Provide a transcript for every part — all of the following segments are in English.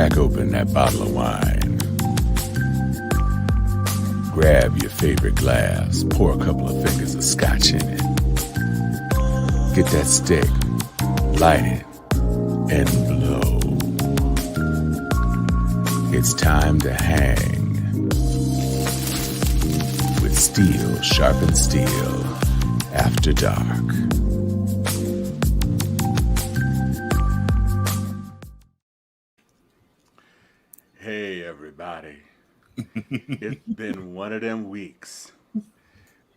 Crack open that bottle of wine. Grab your favorite glass, pour a couple of fingers of scotch in it. Get that stick, light it, and blow. It's time to hang with Steel Sharpens Steel After Dark. Hey everybody, it's been one of them weeks,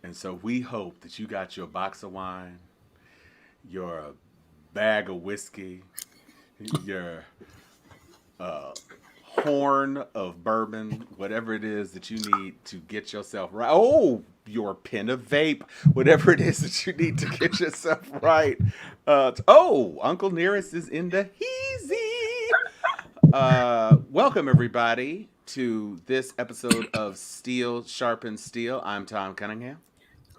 and so we hope that you got your box of wine, your bag of whiskey, your horn of bourbon, whatever it is that you need to get yourself right. Oh, your pen of vape, whatever it is that you need to get yourself right. Uncle Nearest is in the heezy. Welcome everybody to this episode of Steel Sharpens Steel. I'm Tom Cunningham.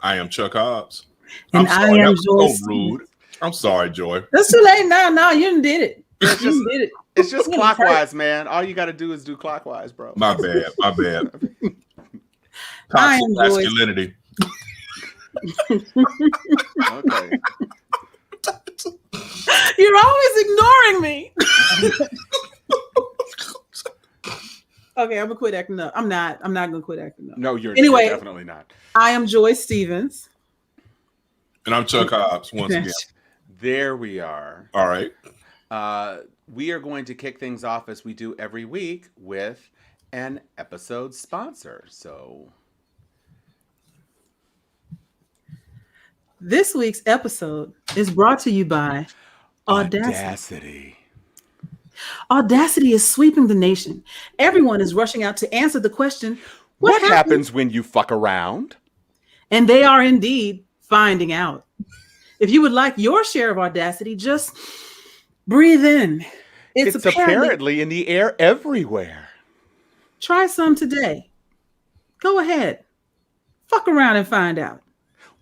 I am Chuck Hobbs. And I am Joy. So rude. I'm sorry, Joy. It's too late now. No, you did it. It's just clockwise, man. All you got to do is do clockwise, bro. My bad. I am masculinity. Okay. You're always ignoring me. Okay, I'm gonna quit acting up. I'm not gonna quit acting up. No, you're definitely not. I am Joyce Stevens. And I'm Chuck Hobbs once again. There we are. All right. We are going to kick things off as we do every week with an episode sponsor. So this week's episode is brought to you by Audacity. Audacity is sweeping the nation. Everyone is rushing out to answer the question, what happens when you fuck around? And they are indeed finding out. If you would like your share of Audacity, just breathe in. It's apparently in the air everywhere. Try some today. Go ahead. Fuck around and find out.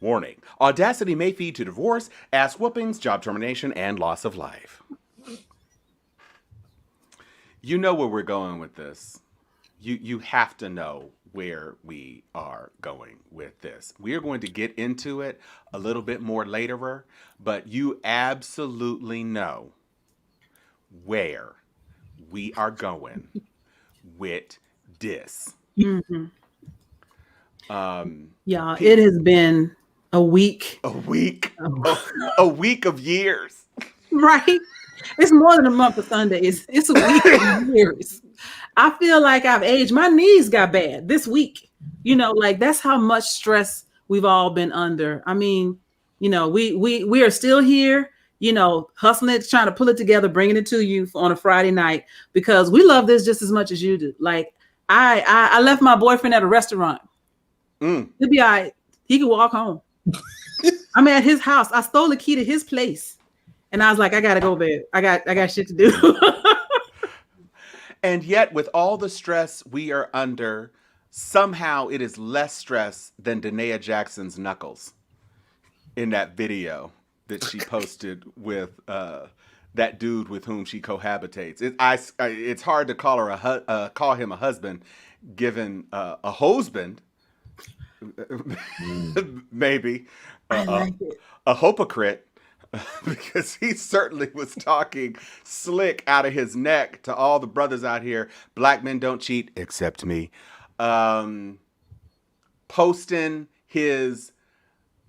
Warning. Audacity may feed to divorce, ass whoopings, job termination, and loss of life. You know where we're going with this. You have to know where we are going with this. We are going to get into it a little bit more later, but you absolutely know where we are going with this. Mm-hmm. It has been a week. A week of years. Right? It's more than a month of Sundays. It's a week of years. I feel like I've aged. My knees got bad this week. That's how much stress we've all been under. I mean, we are still here, hustling it, trying to pull it together, bringing it to you on a Friday night because we love this just as much as you do. Like I left my boyfriend at a restaurant. He'll be all right. He can walk home. I'm at his house. I stole the key to his place. And I was like, I gotta go to bed. I got shit to do. And yet, with all the stress we are under, somehow it is less stress than Derrick Jaxn's knuckles in that video that she posted with that dude with whom she cohabitates. It's hard to call call him a husband, given a husband, maybe a hypocrite. Because he certainly was talking slick out of his neck to all the brothers out here. Black men don't cheat, except me. Posting his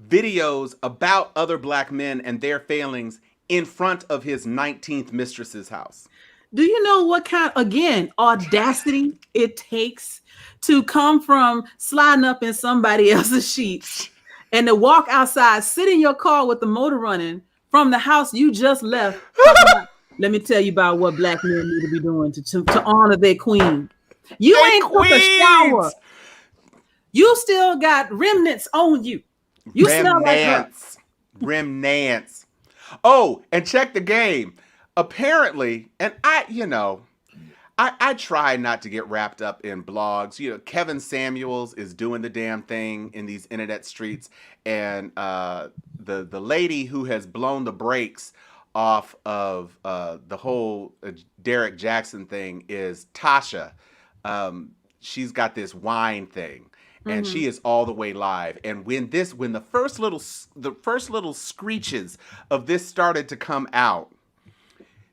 videos about other black men and their failings in front of his 19th mistress's house. Do you know what kind, again, audacity it takes to come from sliding up in somebody else's sheets and to walk outside, sit in your car with the motor running from the house you just left? Let me tell you about what black men need to be doing to honor their queen. You ain't took a shower. You still got remnants on you. You smell like her. Remnants. Oh, and check the game. Apparently, and I try not to get wrapped up in blogs. Kevin Samuels is doing the damn thing in these internet streets, and the lady who has blown the brakes off of the whole Derrick Jaxn thing is Tasha. She's got this wine thing, and she is all the way live. And when the first little screeches of this started to come out,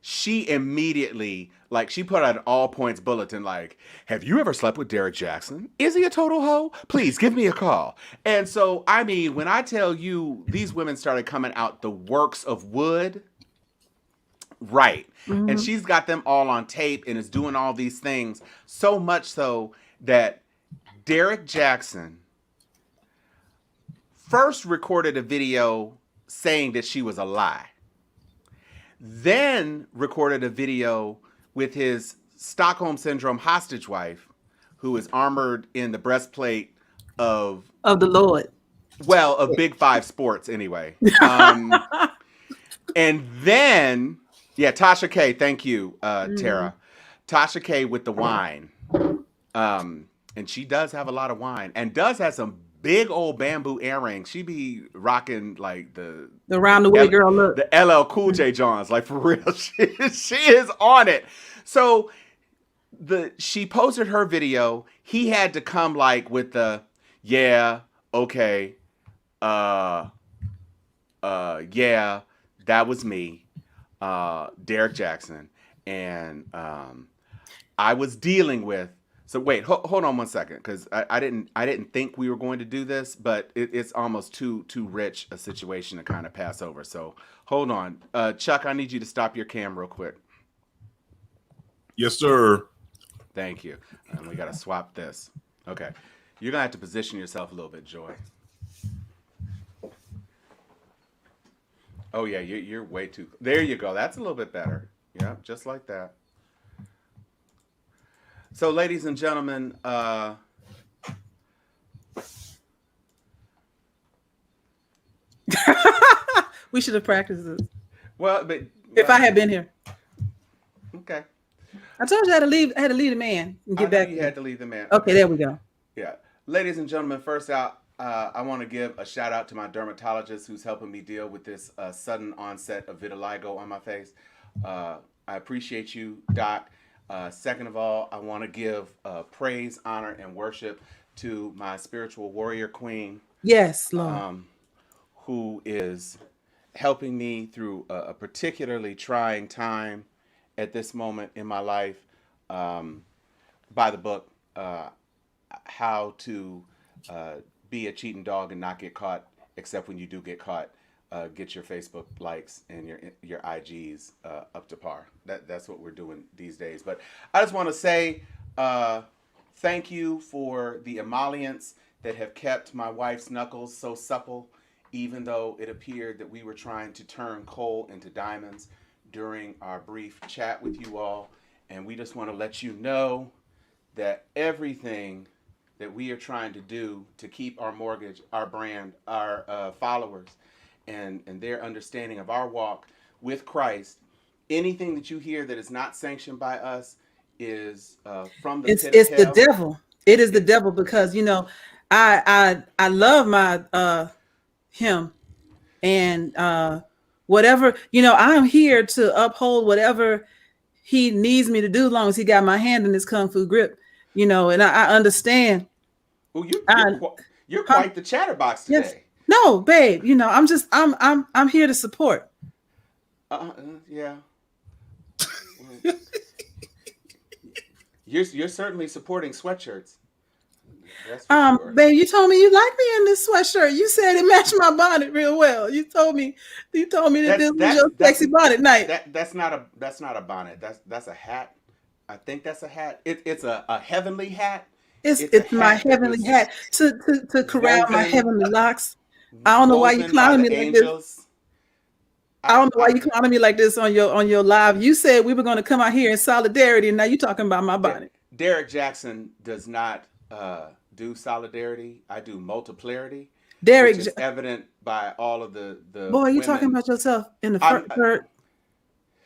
she immediately, like, she put out an all points bulletin like, have you ever slept with Derrick Jaxn? Is he a total hoe? Please give me a call. And so, I mean, when I tell you these women started coming out the works of wood, right. And she's got them all on tape and is doing all these things, so much so that Derrick Jaxn first recorded a video saying that she was a lie. Then recorded a video with his Stockholm Syndrome hostage wife, who is armored in the breastplate of the Lord. Well, of Big Five Sports, anyway. And then, yeah, Tasha K. Thank you, Tara. Tasha K. with the wine. And she does have a lot of wine, and does have some big old bamboo earrings. She be rocking like the round the way girl look. The LL Cool J Johns, like for real. She is on it. So she posted her video. He had to come like with the yeah, okay, yeah, that was me, Derrick Jaxn, and I was dealing with. So wait, hold on one second, because I didn't think we were going to do this, but it's almost too rich a situation to kind of pass over. So hold on, Chuck, I need you to stop your cam real quick. Yes, sir. Thank you. And we got to swap this. Okay, you're gonna have to position yourself a little bit, Joy. Oh yeah, you're way too. There you go. That's a little bit better. Yeah, just like that. So, ladies and gentlemen, we should have practiced this. Well, but if I had been here, okay. I told you I had to leave. I had to leave the man and get back. You had to leave the man. Okay, there we go. Yeah, ladies and gentlemen, first out, I want to give a shout out to my dermatologist who's helping me deal with this sudden onset of vitiligo on my face. I appreciate you, Doc. Second of all, I want to give praise, honor, and worship to my spiritual warrior queen. Yes, Lord. Who is helping me through a particularly trying time at this moment in my life, by the book, How to Be a Cheating Dog and Not Get Caught, except when you do get caught. Get your Facebook likes and your IGs up to par. That's what we're doing these days. But I just want to say thank you for the emollients that have kept my wife's knuckles so supple, even though it appeared that we were trying to turn coal into diamonds during our brief chat with you all. And we just want to let you know that everything that we are trying to do to keep our mortgage, our brand, our followers, and their understanding of our walk with Christ, anything that you hear that is not sanctioned by us is from the pit of it's hell. the devil. It is the devil, because I love my him, and whatever, I'm here to uphold whatever he needs me to do, as long as he got my hand in his kung fu grip, and I understand. Well, you're quite the chatterbox today. Yes. No, babe, I'm here to support. Yeah. You're certainly supporting sweatshirts. That's for sure. Babe, you told me you like me in this sweatshirt. You said it matched my bonnet real well. You told me that this was your sexy bonnet night. That's not a bonnet. That's a hat. I think that's a hat. It's a heavenly hat. It's my heavenly hat to corral my heavenly locks. I don't know why you clowning me like this. I don't know why you clowning me like this on your live. You said we were going to come out here in solidarity, and now you're talking about my bonnet. Derrick Jaxn does not do solidarity. I do multiplarity. Derrick which is evident by all of the boy. You talking about yourself in the third?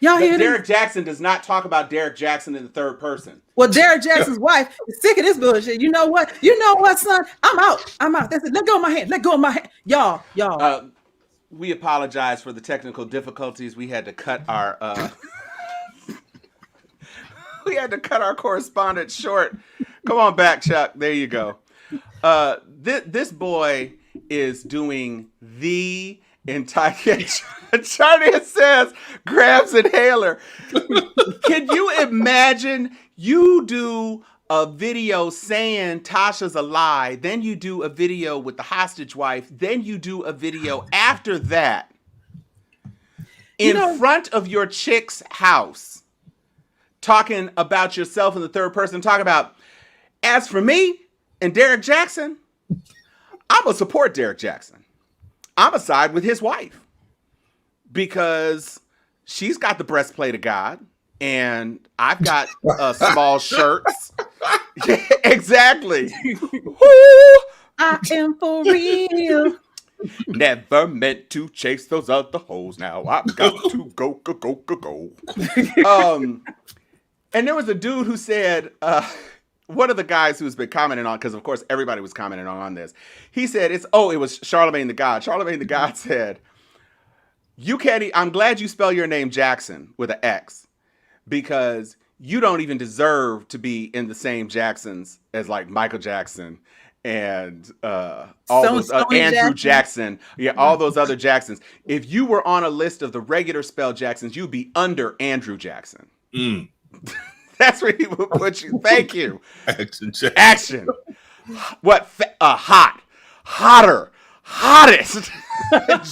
Y'all hear Derrick Jaxn does not talk about Derrick Jaxn in the third person. Well, Derrick Jaxn's wife is sick of this bullshit. You know what? You know what, son? I'm out. That's it. Let go of my hand. Let go of my hand. Y'all. We apologize for the technical difficulties. We had to cut our we had to cut our correspondence short. Come on back, Chuck. There you go. This boy is doing the entire. Charlie says grabs inhaler. Can you imagine? You do a video saying Tasha's a lie, then you do a video with the hostage wife, then you do a video after that in front of your chick's house, talking about yourself in the third person, talking about, as for me and Derrick Jaxn, I'm going to support Derrick Jaxn. I'm going to side with his wife because she's got the breastplate of God and I've got small shirts. Yeah, exactly. I am for real. Never meant to chase those other hoes. Now I've got to go. And there was a dude who said, one of the guys who's been commenting on, because of course everybody was commenting on this. He said, it was Charlemagne the God. Charlemagne the God said, I'm glad you spell your name Jackson with an X, because you don't even deserve to be in the same Jacksons as like Michael Jackson and all those Andrew Jackson. Yeah, all those other Jacksons. If you were on a list of the regular spell Jacksons, you'd be under Andrew Jackson. That's where he would put you. Thank you. Action. What? Hottest.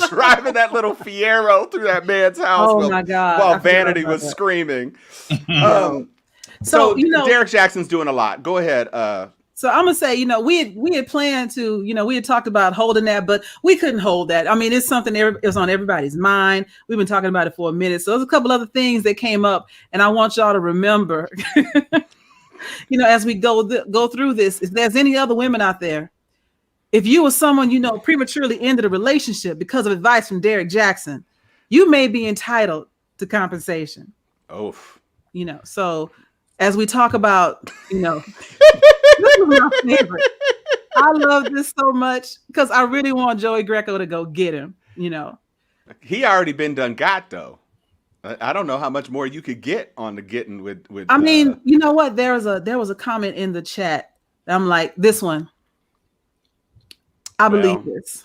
Driving that little Fiero through that man's house while Vanity was screaming. So Derrick Jaxn's doing a lot. Go ahead. So I'm gonna say, we had planned to, we had talked about holding that, but we couldn't hold that. I mean, it's something it was on everybody's mind. We've been talking about it for a minute. So there's a couple other things that came up, and I want y'all to remember, as we go through this, if there's any other women out there, if you or someone prematurely ended a relationship because of advice from Derrick Jaxn, you may be entitled to compensation. Oh, so as we talk about, this is my favorite. I love this so much because I really want Joey Greco to go get him. He already been done got though. I don't know how much more you could get on the getting with. I mean, you know what? There was a comment in the chat. I'm like, this one. I believe this.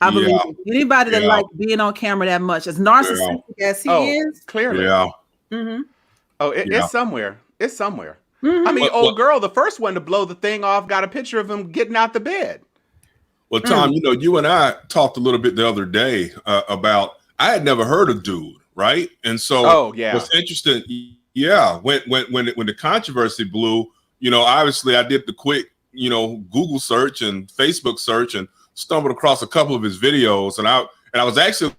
I believe it. Anybody that likes being on camera that much, as narcissistic as he is, clearly. Yeah. Mm-hmm. Oh, it's somewhere. It's somewhere. Mm-hmm. I mean, old girl, the first one to blow the thing off, got a picture of him getting out the bed. Well, Tom, you and I talked a little bit the other day about, I had never heard of Dude, right? And so what's interesting, when the controversy blew, obviously I did the quick, Google search and Facebook search and stumbled across a couple of his videos. And I was actually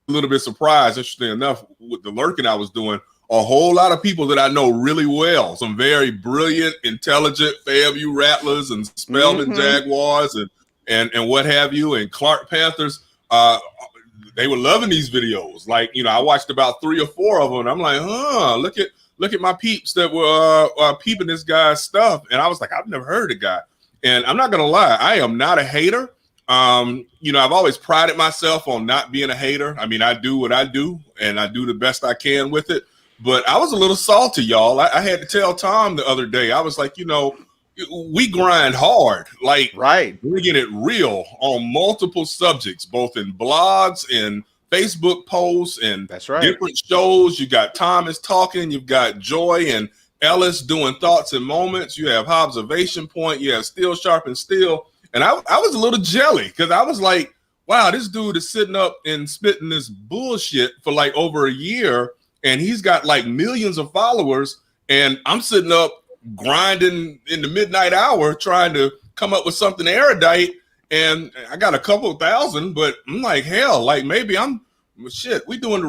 a little bit surprised, interesting enough, with the lurking I was doing. A whole lot of people that I know really well, some very brilliant, intelligent Fairview Rattlers and Spelman Jaguars and what have you, and Clark Panthers. They were loving these videos. Like, I watched about 3 or 4 of them, and I'm like, look at my peeps that were peeping this guy's stuff. And I was like, I've never heard of the guy. And I'm not gonna lie, I am not a hater. I've always prided myself on not being a hater. I mean, I do what I do, and I do the best I can with it. But I was a little salty, y'all. I had to tell Tom the other day. I was like, we grind hard, like bringing it real on multiple subjects, both in blogs and Facebook posts and different shows. You got Thomas talking, you've got Joy and Ellis doing thoughts and moments. You have Observation Point. You have Steel Sharpens Steel. And I was a little jelly because I was like, wow, this dude is sitting up and spitting this bullshit for like over a year. And he's got like millions of followers. And I'm sitting up grinding in the midnight hour trying to come up with something erudite. And I got a couple of thousand, but I'm like, hell, like maybe are we doing the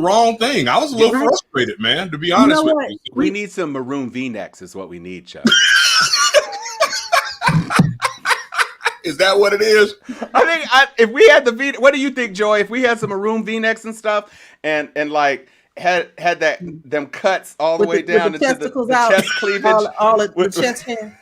wrong thing? I was a little frustrated, man, to be honest with you. We need some maroon V-necks is what we need, Chuck. Is that what it is? I think if we had the V, what do you think, Joy? If we had some maroon V-necks and stuff, and like had them cuts all the way down into the chest cleavage, all of the chest hair.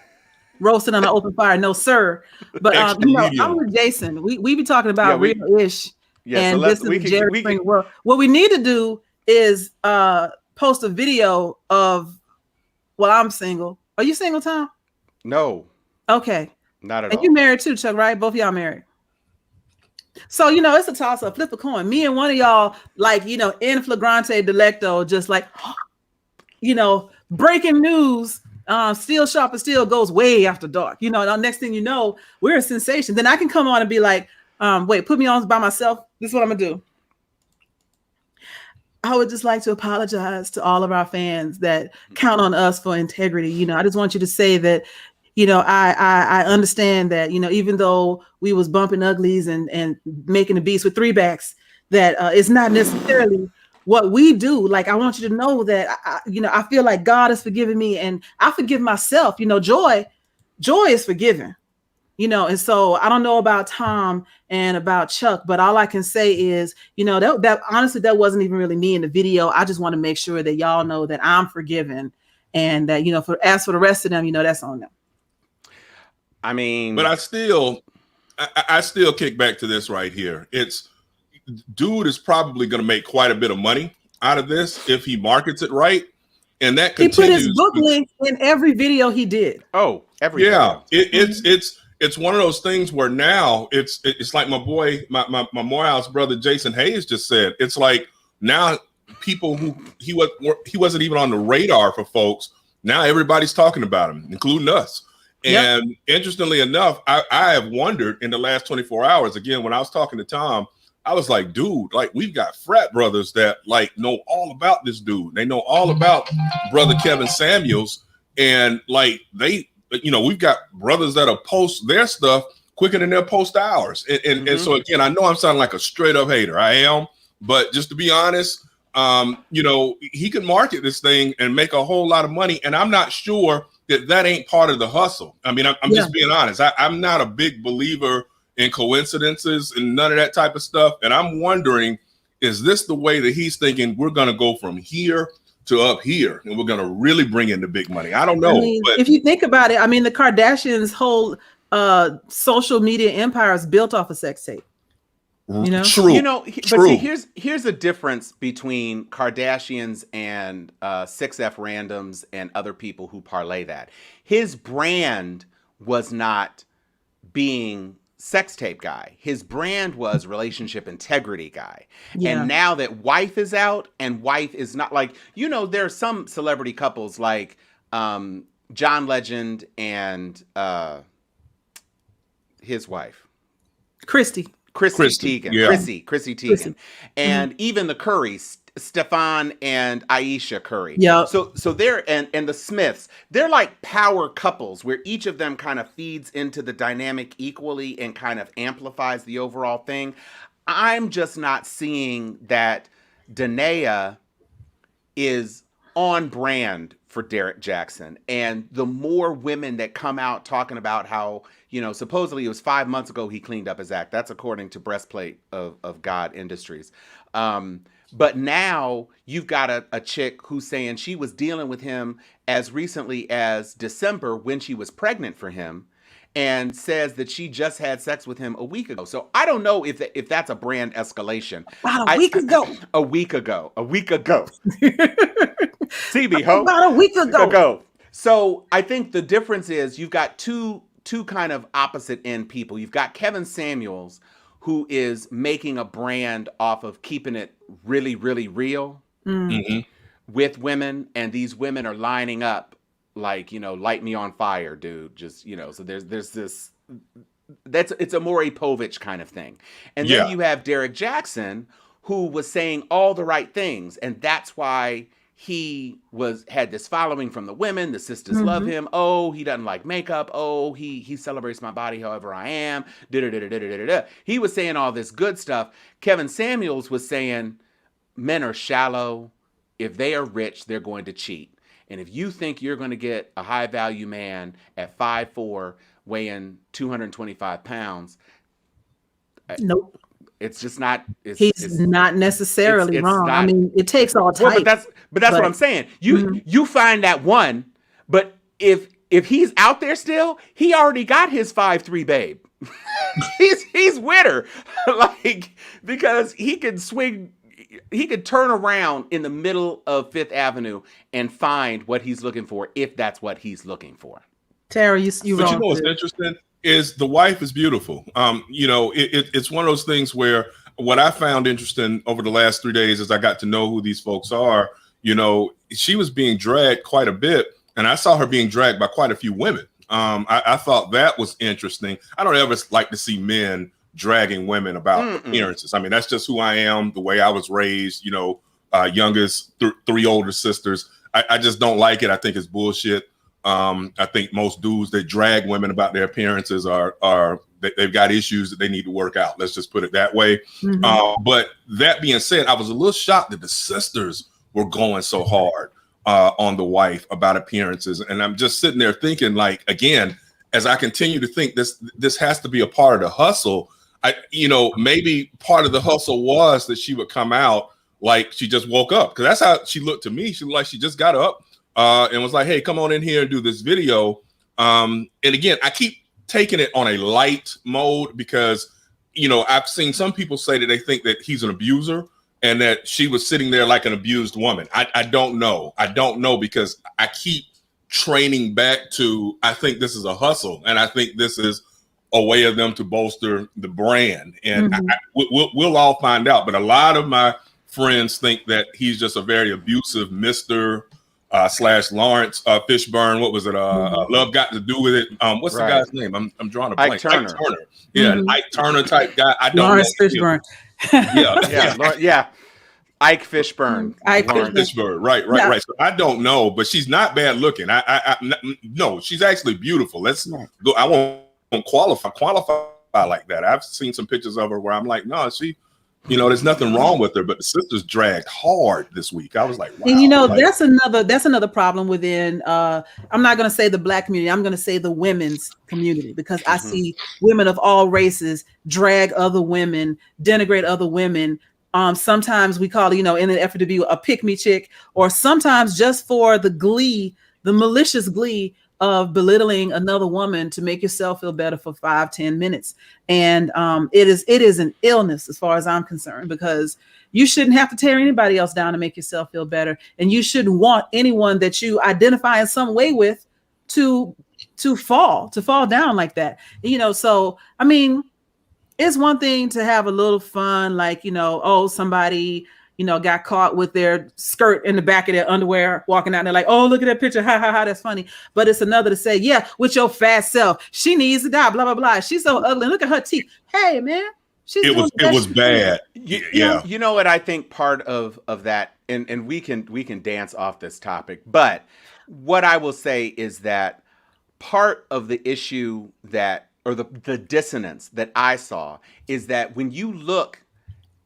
roasted on an open fire. No, sir. But I'm with Jason. We be talking about real-ish. Yeah, and so this is the Jerry Springer world. What we need to do is post a video of, well, I'm single. Are you single, Tom? No. Okay. Not at all. And you married too, Chuck, right? Both of y'all married. So, it's a toss-up, flip a coin. Me and one of y'all, like, in flagrante delicto, just like, breaking news, Steel Sharpens Steel goes way after dark. Next thing you know, we're a sensation. Then I can come on and be like, wait, put me on by myself. This is what I'm going to do. I would just like to apologize to all of our fans that count on us for integrity. I just want you to say that, I understand that, even though we was bumping uglies and making the beats with 3 backs, that it's not necessarily what we do. Like, I want you to know that, I feel like God has forgiven me and I forgive myself. Joy is forgiven. And so I don't know about Tom and about Chuck, but all I can say is, that honestly, that wasn't even really me in the video. I just want to make sure that y'all know that I'm forgiven and that, as for the rest of them, that's on them. I mean, but I still kick back to this right here. Dude is probably going to make quite a bit of money out of this if he markets it right. And that he put his book link in every video he did. Oh, every video. It's one of those things where now it's like my boy, my Morehouse brother Jason Hayes just said. It's like now people who he wasn't even on the radar for folks. Now everybody's talking about him, including us. And interestingly enough, I have wondered in the last 24 hours, again, when I was talking to Tom, I was like, dude, like we've got frat brothers that like know all about this dude. They know all about brother Kevin Samuels. And like we've got brothers that'll post their stuff quicker than they'll post ours. And so again, I know I'm sounding like a straight up hater. I am, but just to be honest, he can market this thing and make a whole lot of money. And I'm not sure that ain't part of the hustle. I mean, I'm just being honest. I'm not a big believer in coincidences and none of that type of stuff. And I'm wondering, is this the way that he's thinking we're going to go from here to up here and we're going to really bring in the big money? I don't know. But if you think about it, the Kardashians' whole social media empire is built off a sex tape. True. But see, here's a difference between Kardashians and 6F randoms and other people who parlay that. His brand was not being sex tape guy. His brand was relationship integrity guy. Yeah. And now that wife is out and wife is not, like, there are some celebrity couples like John Legend and his wife, Chrissy Teigen. Yeah. Chrissy Teigen. And even the Currys, Stefan and Aisha Curry. Yeah. So they're and the Smiths, they're like power couples where each of them kind of feeds into the dynamic equally and kind of amplifies the overall thing. I'm just not seeing that Danae is on brand for Derrick Jaxn. And the more women that come out talking about how, supposedly it was 5 months ago he cleaned up his act. That's according to Breastplate of God Industries. But now you've got a chick who's saying she was dealing with him as recently as December when she was pregnant for him, and says that she just had sex with him a week ago. So I don't know if that's a brand escalation. About a week ago. A week ago. CB, ho. About a week ago. So I think the difference is you've got two kind of opposite end people. You've got Kevin Samuels, who is making a brand off of keeping it really, really real with women. And these women are lining up like, light me on fire, dude. Just, so there's this, it's a Maury Povich kind of thing. And then you have Derrick Jaxn, who was saying all the right things. And that's why he had this following from the women. The sisters love him. Oh, he doesn't like makeup. Oh, he celebrates my body however I am. He was saying all this good stuff. Kevin Samuels was saying men are shallow. If they are rich, they're going to cheat. And if you think you're going to get a high value man at 5'4", weighing 225 pounds, nope. It's just not. He's not necessarily wrong. Not, it takes all types. Well, but that's what I'm saying. You find that one, but if if he's out there still, he already got his 5'3" babe. he's with her. Like, because he could swing, he could turn around in the middle of Fifth Avenue and find what he's looking for, if that's what he's looking for. Tara, you But you know what's interesting is the wife is beautiful. You know, it's one of those things where what I found interesting over the last 3 days as I got to know who these folks are, you know, she was being dragged quite a bit, and I saw her being dragged by quite a few women. I thought that was interesting. I don't ever like to see men dragging women about appearances. I mean, that's just who I am, the way I was raised, you know, youngest, three older sisters. I just don't like it. I think it's bullshit. I think most dudes that drag women about their appearances they've got issues that they need to work out. Let's just put it that way. But that being said, I was a little shocked that the sisters were going so hard on the wife about appearances. And I'm just sitting there thinking, like, again, as I continue to think this has to be a part of the hustle. You know, maybe part of the hustle was that she would come out like she just woke up, because that's how she looked to me. She looked like she just got up and was like, hey, come on in here and do this video. And again, I keep taking it on a light mode because, you know, I've seen some people say that they think that he's an abuser and that she was sitting there like an abused woman. I don't know. I don't know, because I keep training back to, I think this is a hustle, and I think this is a way of them to bolster the brand. And we'll all find out. But a lot of my friends think that he's just a very abusive Mr. / Lawrence Fishburne. What was it? Love Got to Do with It. What's the guy's name? I'm drawing a blank. Ike Turner. Yeah, an Ike Turner type guy. I don't Lawrence know. Fishburne. Yeah. Ike Fishburne. Fishburne. Right. So I don't know, but she's not bad looking. No, she's actually beautiful. Let's go. I won't qualify like that. I've seen some pictures of her where I'm like, no, she, you know, there's nothing wrong with her, but the sisters dragged hard this week. I was like, wow. And you know, that's another problem within I'm not going to say the Black community, I'm going to say the women's community, because I see women of all races drag other women, denigrate other women. Sometimes we call it, you know, in an effort to be a pick-me chick, or sometimes just for the glee, the malicious glee of belittling another woman to make yourself feel better for 5-10 minutes. And it is an illness as far as I'm concerned, because you shouldn't have to tear anybody else down to make yourself feel better. And you shouldn't want anyone that you identify in some way with to fall down like that. You know, so, I mean, it's one thing to have a little fun, like, you know, oh, somebody, you know, got caught with their skirt in the back of their underwear walking out, and they're like, oh, look at that picture. Ha, ha, ha, that's funny. But it's another to say, yeah, with your fat self, she needs to die, blah, blah, blah. She's so ugly. Look at her teeth. Hey, man. It was bad. Yeah. You know what I think part of that, and we can dance off this topic, but what I will say is that part of the issue that, or the dissonance that I saw, is that when you look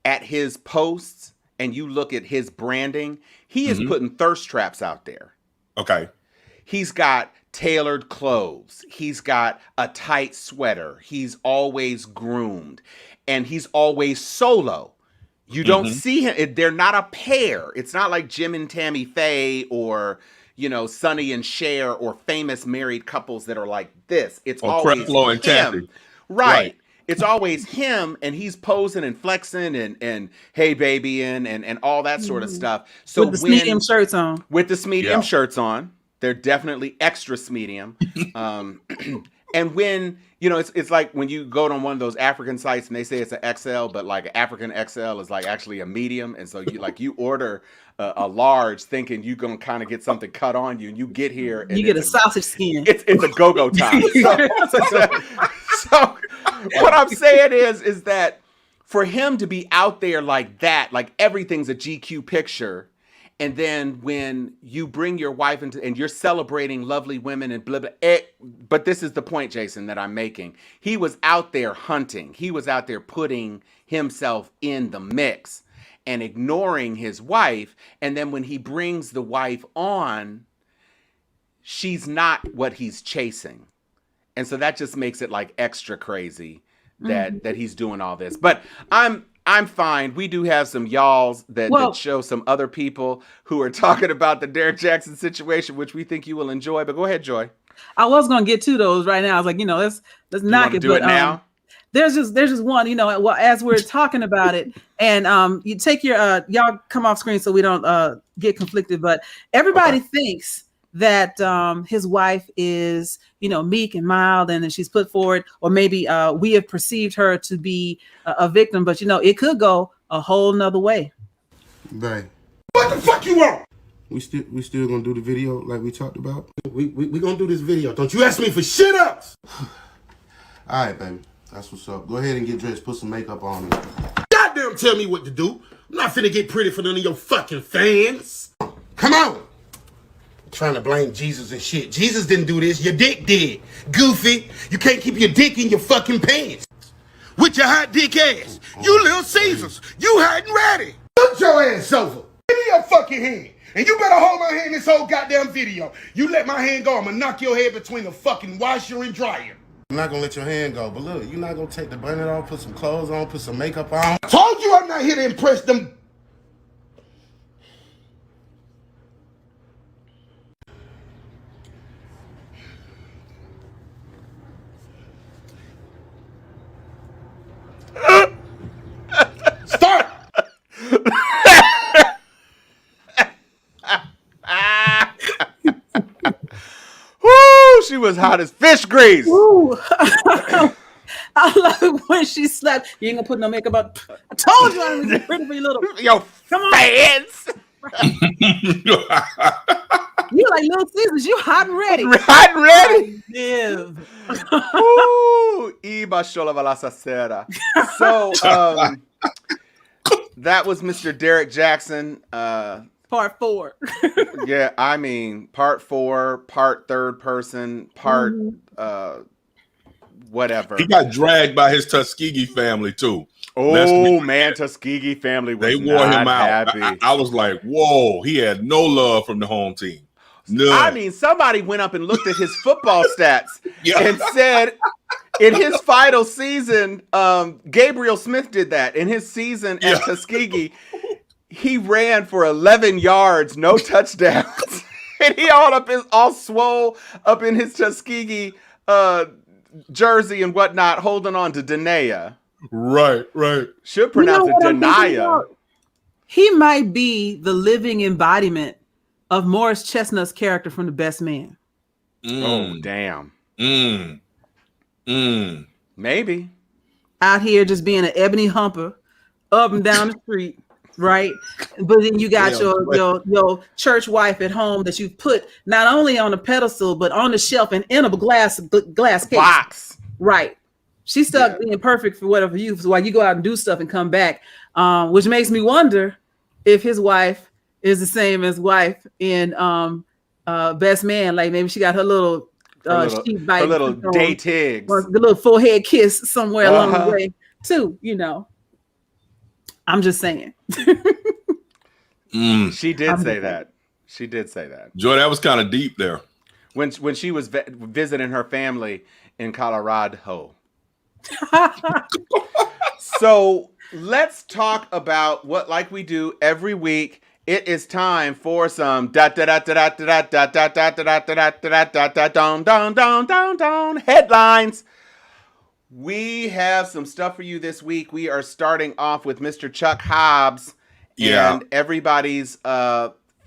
at his posts and you look at his branding, he is putting thirst traps out there. Okay. He's got tailored clothes. He's got a tight sweater. He's always groomed, and he's always solo. You don't see him. They're not a pair. It's not like Jim and Tammy Faye, or, you know, Sonny and Cher, or famous married couples that are like this. It's always Creflo and him. Kathy. Right. It's always him, and he's posing and flexing and hey baby and all that sort of stuff. So with the medium shirts on. With the medium shirts on. They're definitely extra medium. And when, you know, it's like when you go on one of those African sites and they say it's an XL, but like African XL is like actually a medium. And so you order a large thinking you're going to kind of get something cut on you, and you get here and you get a sausage skin. It's a go-go time. So what I'm saying is that for him to be out there like that, like everything's a GQ picture, and then when you bring your wife into, and you're celebrating lovely women and blah, blah, but this is the point, Jason, that I'm making. He was out there hunting. He was out there putting himself in the mix and ignoring his wife. And then when he brings the wife on, she's not what he's chasing. And so that just makes it like extra crazy that he's doing all this. But I'm fine. We do have some y'alls that show some other people who are talking about the Derrick Jaxn situation, which we think you will enjoy. But go ahead, Joy. I was gonna get to those right now. I was like, let's knock it. Do it now. There's just one, well, as we're talking about it, and you take your y'all come off screen so we don't get conflicted, but everybody thinks that his wife is, meek and mild, and then she's put forward, or maybe we have perceived her to be a victim, but it could go a whole nother way. Babe, what the fuck you want? We still gonna do the video like we talked about? We gonna do this video. Don't you ask me for shit else. All right, baby. That's what's up. Go ahead and get dressed. Put some makeup on. And goddamn tell me what to do. I'm not finna get pretty for none of your fucking fans. Come on. Trying to blame Jesus and shit. Jesus didn't do this. Your dick did. Goofy. You can't keep your dick in your fucking pants. With your hot dick ass. You little Caesars. You hot and ready. Put your ass over. Give me your fucking hand. And you better hold my hand this whole goddamn video. You let my hand go, I'm gonna knock your head between the fucking washer and dryer. I'm not gonna let your hand go, but look, you're not gonna take the bonnet off, put some clothes on, put some makeup on. I told you I'm not here to impress them. Start! Woo! She was hot as fish grease. I love when she slapped. You ain't gonna put no makeup on. I told you I was pretty for you little. Yo, come on, fans. You like Little Caesars. You hot and ready. Hot and ready. Live. Ooh, Iba Shola. So that was Mr. Derrick Jaxn. Part 4. Yeah, I mean, part 4, part third person, part whatever. He got dragged by his Tuskegee family too. Oh man, Tuskegee family was they wore him out. Happy. I was like, whoa, he had no love from the home team. None. I mean, somebody went up and looked at his football stats and said in his final season, Gabriel Smith did that. In his season at Tuskegee, he ran for 11 yards, no touchdowns. And he all swole up in his Tuskegee jersey and whatnot, holding on to Danae. Right. Should pronounce it Denia. He might be the living embodiment of Morris Chestnut's character from The Best Man. Oh, damn. Maybe. Out here just being an ebony humper up and down the street, right? But then you got your church wife at home that you've put not only on a pedestal, but on the shelf and in a glass case. Box. Right. She's stuck being perfect for whatever you, so while you go out and do stuff and come back, which makes me wonder if his wife is the same as wife in Best Man. Like maybe she got her little sheep bite, her little day tigs, the little forehead kiss somewhere along the way too. I'm just saying. She did say that. She did say that. Joy, that was kind of deep there. When she was visiting her family in Colorado. So let's talk about what, like we do every week, it is time for some headlines. We have some stuff for you this week. We are starting off with Mr. Chuck Hobbs and everybody's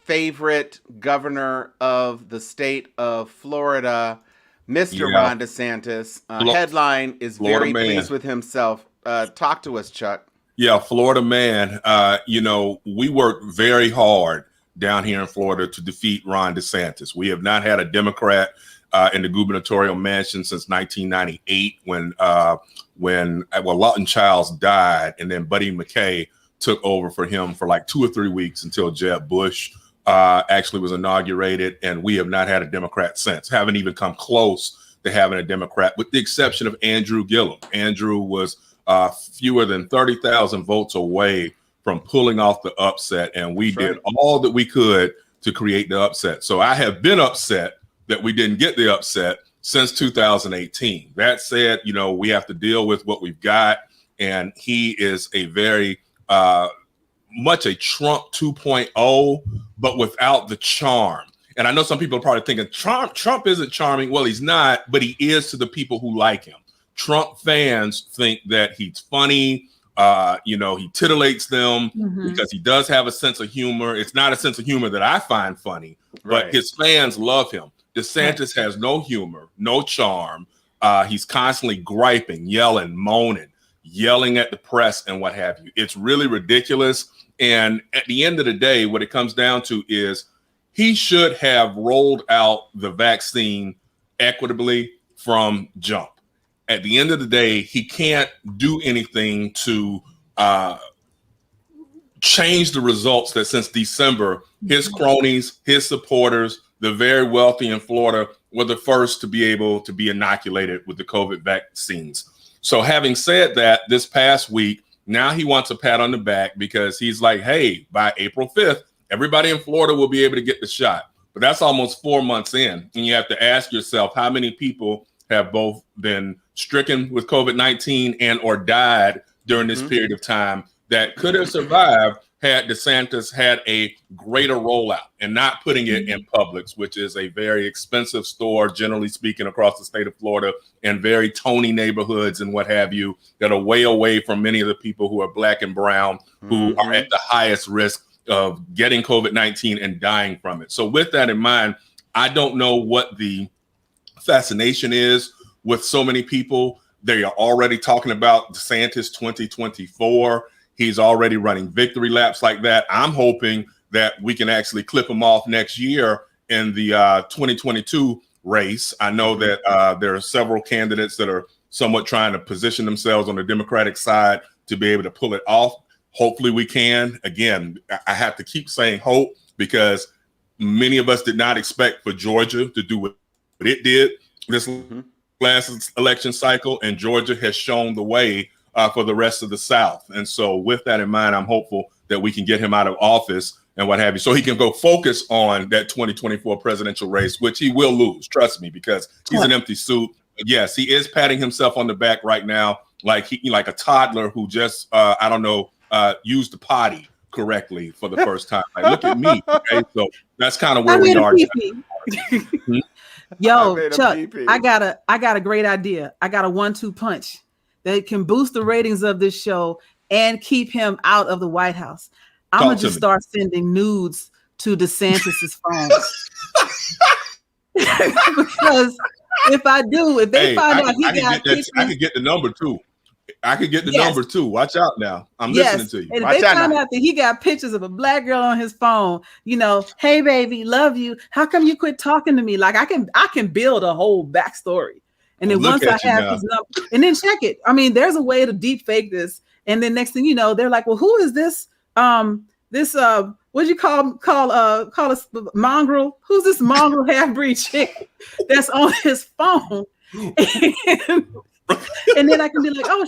favorite governor of the state of Florida, Mr. Ron DeSantis. Headline is very pleased with himself. Talk to us, Chuck. Yeah, Florida man. We worked very hard down here in Florida to defeat Ron DeSantis. We have not had a Democrat in the gubernatorial mansion since 1998 when Lawton Childs died, and then Buddy McKay took over for him for like 2 or 3 weeks until Jeb Bush actually was inaugurated, and we have not had a Democrat since. Haven't even come close to having a Democrat, with the exception of Andrew Gillum. Andrew was fewer than 30,000 votes away from pulling off the upset, and we did all that we could to create the upset. So I have been upset that we didn't get the upset since 2018. That said, we have to deal with what we've got, and he is a very much a Trump 2.0, but without the charm. And I know some people are probably thinking Trump isn't charming. Well, he's not, but he is to the people who like him. Trump fans think that he's funny. He titillates them because he does have a sense of humor. It's not a sense of humor that I find funny, but his fans love him. DeSantis has no humor, no charm. He's constantly griping, yelling, moaning, yelling at the press and what have you. It's really ridiculous. And at the end of the day, what it comes down to is he should have rolled out the vaccine equitably from jump. At the end of the day, he can't do anything to change the results that since December, his cronies, his supporters, the very wealthy in Florida were the first to be able to be inoculated with the COVID vaccines. So having said that, this past week, now he wants a pat on the back because he's like, hey, by April 5th, everybody in Florida will be able to get the shot. But that's almost 4 months in. And you have to ask yourself, how many people have both been stricken with COVID-19 and or died during this period of time that could have survived had DeSantis had a greater rollout and not putting it in Publix, which is a very expensive store, generally speaking, across the state of Florida, and very tony neighborhoods and what have you that are way away from many of the people who are Black and brown, who are at the highest risk of getting COVID-19 and dying from it. So with that in mind, I don't know what the fascination is with so many people. They are already talking about DeSantis 2024. He's already running victory laps like that. I'm hoping that we can actually clip him off next year in the 2022 race. I know that there are several candidates that are somewhat trying to position themselves on the Democratic side to be able to pull it off. Hopefully we can. Again, I have to keep saying hope because many of us did not expect for Georgia to do what it did this last election cycle, and Georgia has shown the way for the rest of the South. And so with that in mind, I'm hopeful that we can get him out of office and what have you, so he can go focus on that 2024 presidential race, which he will lose, trust me, because he's an empty suit. Yes, he is patting himself on the back right now, like a toddler who just, used the potty correctly for the first time. Like, look at me. Okay, so that's kind of where we are. Yo, Chuck, I got a great idea. I got a 1-2 punch that can boost the ratings of this show and keep him out of the White House. I'm gonna just start sending nudes to DeSantis's phone. Because if they find out he got pictures, I could get the number too. I could get the number too. Watch out now. I'm listening to you. And if they find out that he got pictures of a Black girl on his phone, hey baby, love you. How come you quit talking to me? Like I can build a whole backstory. And then once I have his number, and then check it. I mean, there's a way to deep fake this. And then next thing you know, they're like, well, who is this? What'd you call us mongrel? Who's this mongrel half-breed chick that's on his phone? And then I can be like, oh,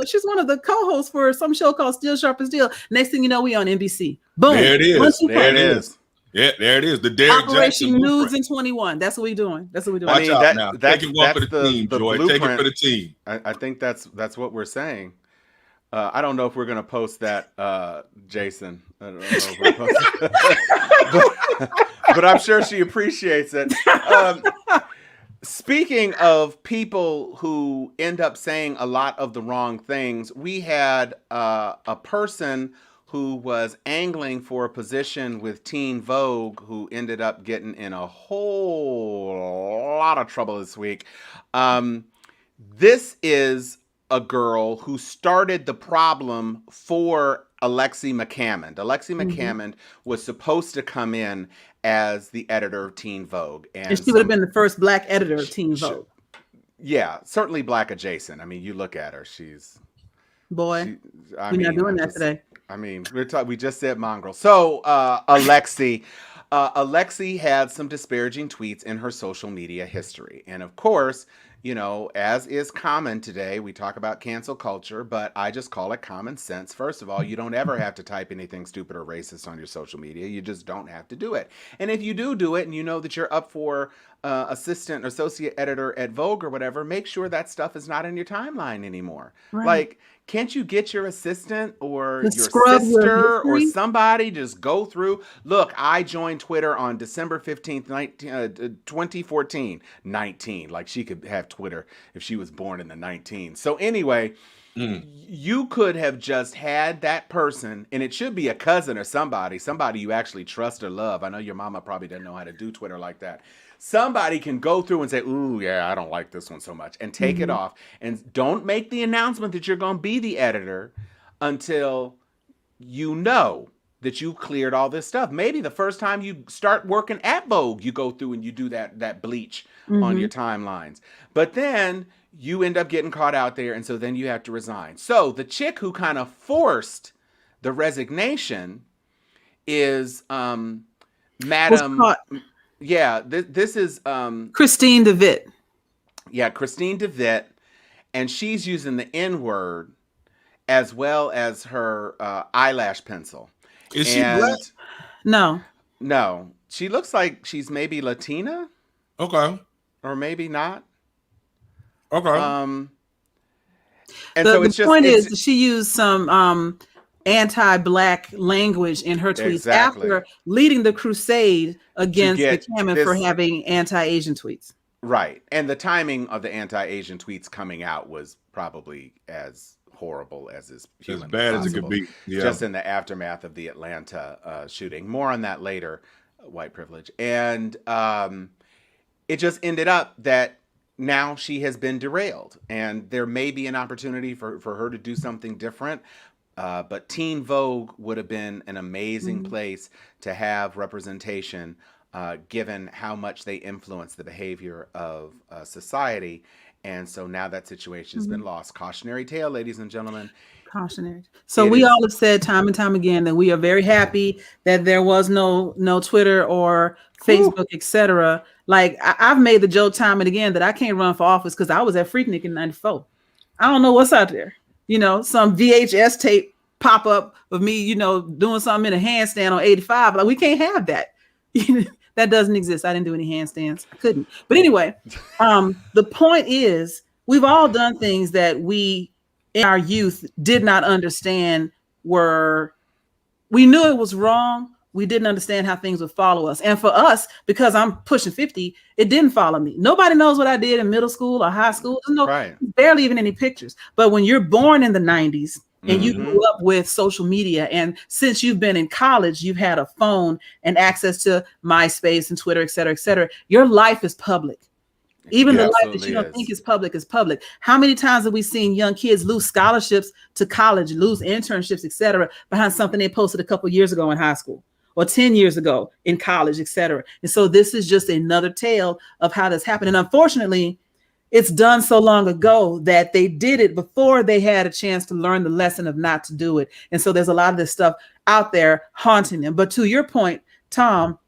she's one of the co-hosts for some show called Steel Sharpens Steel. Next thing you know, we on NBC. Boom. There it is. Yeah, there it is. The Derrick Operation Jaxn Nudes in 21. That's what we doing. Watch out now. Take it one for the team, Joy. Take it for the team. I think that's what we're saying. I don't know if we're going to post that, Jason. I don't know if we're posting but I'm sure she appreciates it. Speaking of people who end up saying a lot of the wrong things, we had a person who was angling for a position with Teen Vogue who ended up getting in a whole lot of trouble this week. This is a girl who started the problem for Alexi McCammond. Alexi McCammond was supposed to come in as the editor of Teen Vogue. And she would have been the first Black editor of Teen Vogue. Yeah, certainly Black adjacent. I mean, you look at her, she's... We're not doing that today. I mean, we just said mongrel. So, Alexi had some disparaging tweets in her social media history. And of course, you know, as is common today, we talk about cancel culture, but I just call it common sense. First of all, you don't ever have to type anything stupid or racist on your social media. You just don't have to do it. And if you do it and you know that you're up for assistant or associate editor at Vogue or whatever, make sure that stuff is not in your timeline anymore. Right. Like, can't you get your assistant or Just your scrub your sister or history? somebody just go through? Look, I joined Twitter on December 15th, 2014. 19. Like she could have Twitter if she was born in the 19. So anyway, you could have just had that person, and it should be a cousin or somebody you actually trust or love. I know your mama probably doesn't know how to do Twitter like that. Somebody can go through and say, ooh, yeah, I don't like this one so much, and take it off. And don't make the announcement that you're going to be the editor until you know that you cleared all this stuff. Maybe the first time you start working at Vogue, you go through and you do that bleach on your timelines. But then you end up getting caught out there, and so then you have to resign. So the chick who kind of forced the resignation is Madam... Yeah, this is Christine DeVitt. Yeah, Christine DeVitt, and she's using the N-word as well as her eyelash pencil. Is she black? No. She looks like she's maybe Latina. Okay. Or maybe not. Okay. And the point is she used some anti-black language in her tweets after leading the crusade against Buchanan for having anti-Asian tweets. Right. And the timing of the anti-Asian tweets coming out was probably as horrible as is humanly bad possible, as it could be. Yeah. Just in the aftermath of the Atlanta shooting. More on that later, white privilege. And it just ended up that now she has been derailed, and there may be an opportunity for her to do something different. But Teen Vogue would have been an amazing place to have representation, given how much they influence the behavior of society. And so now that situation has been lost. Cautionary tale, ladies and gentlemen. Cautionary. So we all have said time and time again that we are very happy that there was no Twitter or Facebook, etc. Like I've made the joke time and again that I can't run for office because I was at Freaknik in '94. I don't know what's out there. You know, some VHS tape pop up of me, you know, doing something in a handstand on 85. Like we can't have that. That doesn't exist. I didn't do any handstands. I couldn't. But anyway, the point is we've all done things that we in our youth did not understand we knew it was wrong. We didn't understand how things would follow us. And for us, because I'm pushing 50, it didn't follow me. Nobody knows what I did in middle school or high school. There's barely even any pictures. But when you're born in the 90s and you grew up with social media, and since you've been in college, you've had a phone and access to MySpace and Twitter, et cetera, your life is public. Even the life that you don't think is public is public. How many times have we seen young kids lose scholarships to college, lose internships, et cetera, behind something they posted a couple of years ago in high school or 10 years ago in college, et cetera? And so this is just another tale of how this happened. And unfortunately, it's done so long ago that they did it before they had a chance to learn the lesson of not to do it. And so there's a lot of this stuff out there haunting them. But to your point, Tom,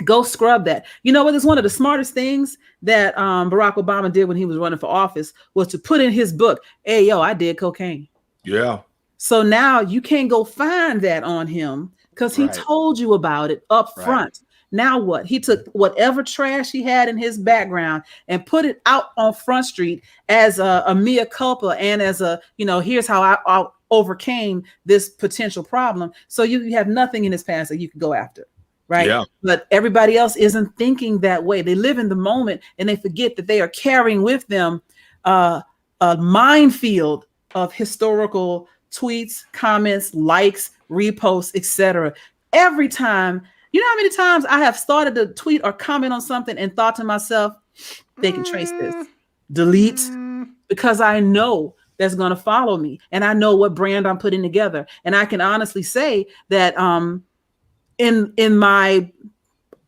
go scrub that. You know what is one of the smartest things that Barack Obama did when he was running for office was to put in his book, hey, yo, I did cocaine. Yeah. So now you can't go find that on him because he told you about it up front. Now what? He took whatever trash he had in his background and put it out on Front Street as a mea culpa and as a, you know, here's how I overcame this potential problem. So you have nothing in his past that you can go after. Right. Yeah. But everybody else isn't thinking that way. They live in the moment and they forget that they are carrying with them a minefield of historical tweets, comments, likes, reposts, etc. Every time, you know how many times I have started to tweet or comment on something and thought to myself, they can trace this, delete, because I know that's going to follow me and I know what brand I'm putting together. And I can honestly say that in my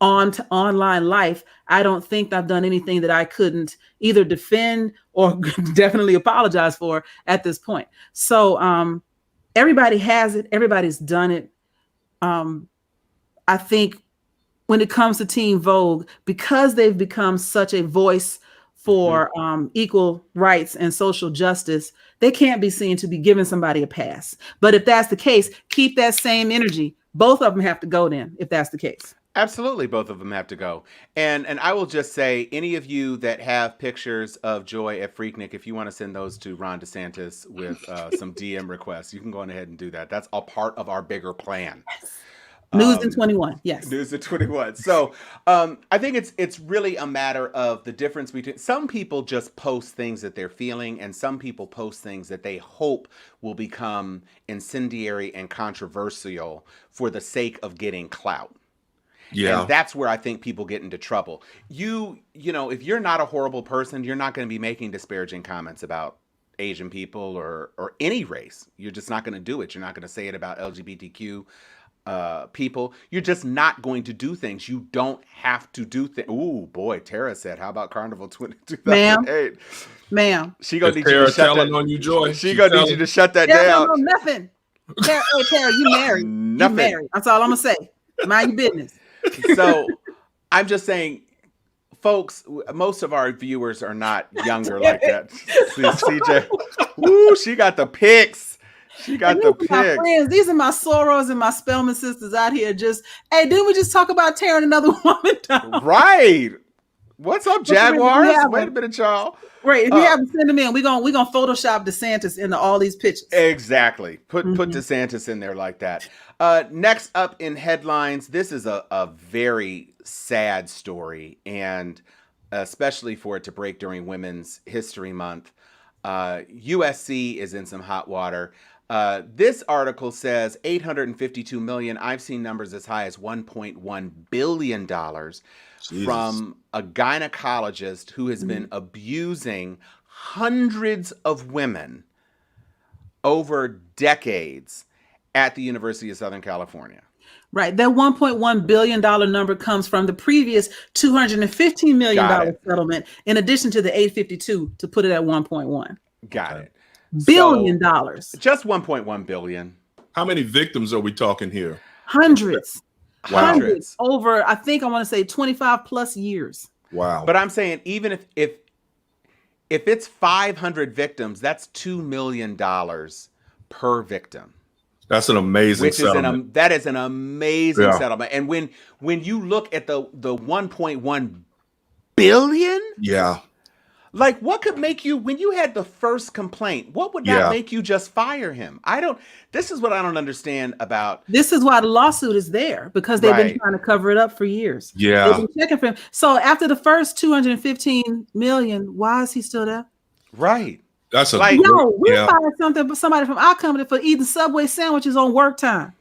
online life, I don't think I've done anything that I couldn't either defend or definitely apologize for at this point. So everybody has it. Everybody's done it. I think when it comes to Teen Vogue, because they've become such a voice for equal rights and social justice, they can't be seen to be giving somebody a pass. But if that's the case, keep that same energy. Both of them have to go then, if that's the case. Absolutely, both of them have to go. And I will just say, any of you that have pictures of Joy at Freaknik, if you want to send those to Ron DeSantis with some DM requests, you can go ahead and do that. That's all part of our bigger plan. Yes. News in 21, yes. News in 21. So I think it's really a matter of the difference between, some people just post things that they're feeling, and some people post things that they hope will become incendiary and controversial for the sake of getting clout. Yeah. And that's where I think people get into trouble. You know, if you're not a horrible person, you're not going to be making disparaging comments about Asian people or any race. You're just not going to do it. You're not going to say it about LGBTQ people. You're just not going to do things. You don't have to do things. Ooh, boy, Tara said, how about Carnival 2008? Ma'am. She gonna need you to shut that on you, Joy. She gonna need you to shut that down. No, nothing. Tara, you married. Nothing. You married. That's all I'm gonna say. Mind your business. So I'm just saying, folks, most of our viewers are not younger like that. See, CJ, woo, she got the pics. She got the pics. My friends, these are my Soros and my Spellman sisters out here. Just, hey, didn't we just talk about tearing another woman down? Right. What's up, Jaguars? Wait a minute, y'all. Right. If you haven't sent them in, we're gonna Photoshop DeSantis into all these pictures. Exactly. Put DeSantis in there like that. Next up in headlines, this is a very sad story, and especially for it to break during Women's History Month. USC is in some hot water. This article says $852 million. I've seen numbers as high as $1.1 billion from a gynecologist who has been abusing hundreds of women over decades at the University of Southern California. Right. That $1.1 billion number comes from the previous $215 million settlement, in addition to the $852 to put it at 1.1. Got it. Billion dollars. Just 1.1 billion. How many victims are we talking here? Hundreds. Wow. Hundreds over, I think I want to say 25 plus years. Wow. But I'm saying, even if it's 500 victims, that's $2 million per victim. That's an amazing settlement. That is an amazing settlement. And when you look at the 1.1 billion, like, what could make you, when you had the first complaint, what would not make you just fire him? This is what I don't understand about. This is why the lawsuit is there, because they've been trying to cover it up for years. Yeah. They've been checking for him. So after the first 215 million, why is he still there? Right. That's we fired somebody from our company for eating Subway sandwiches on work time.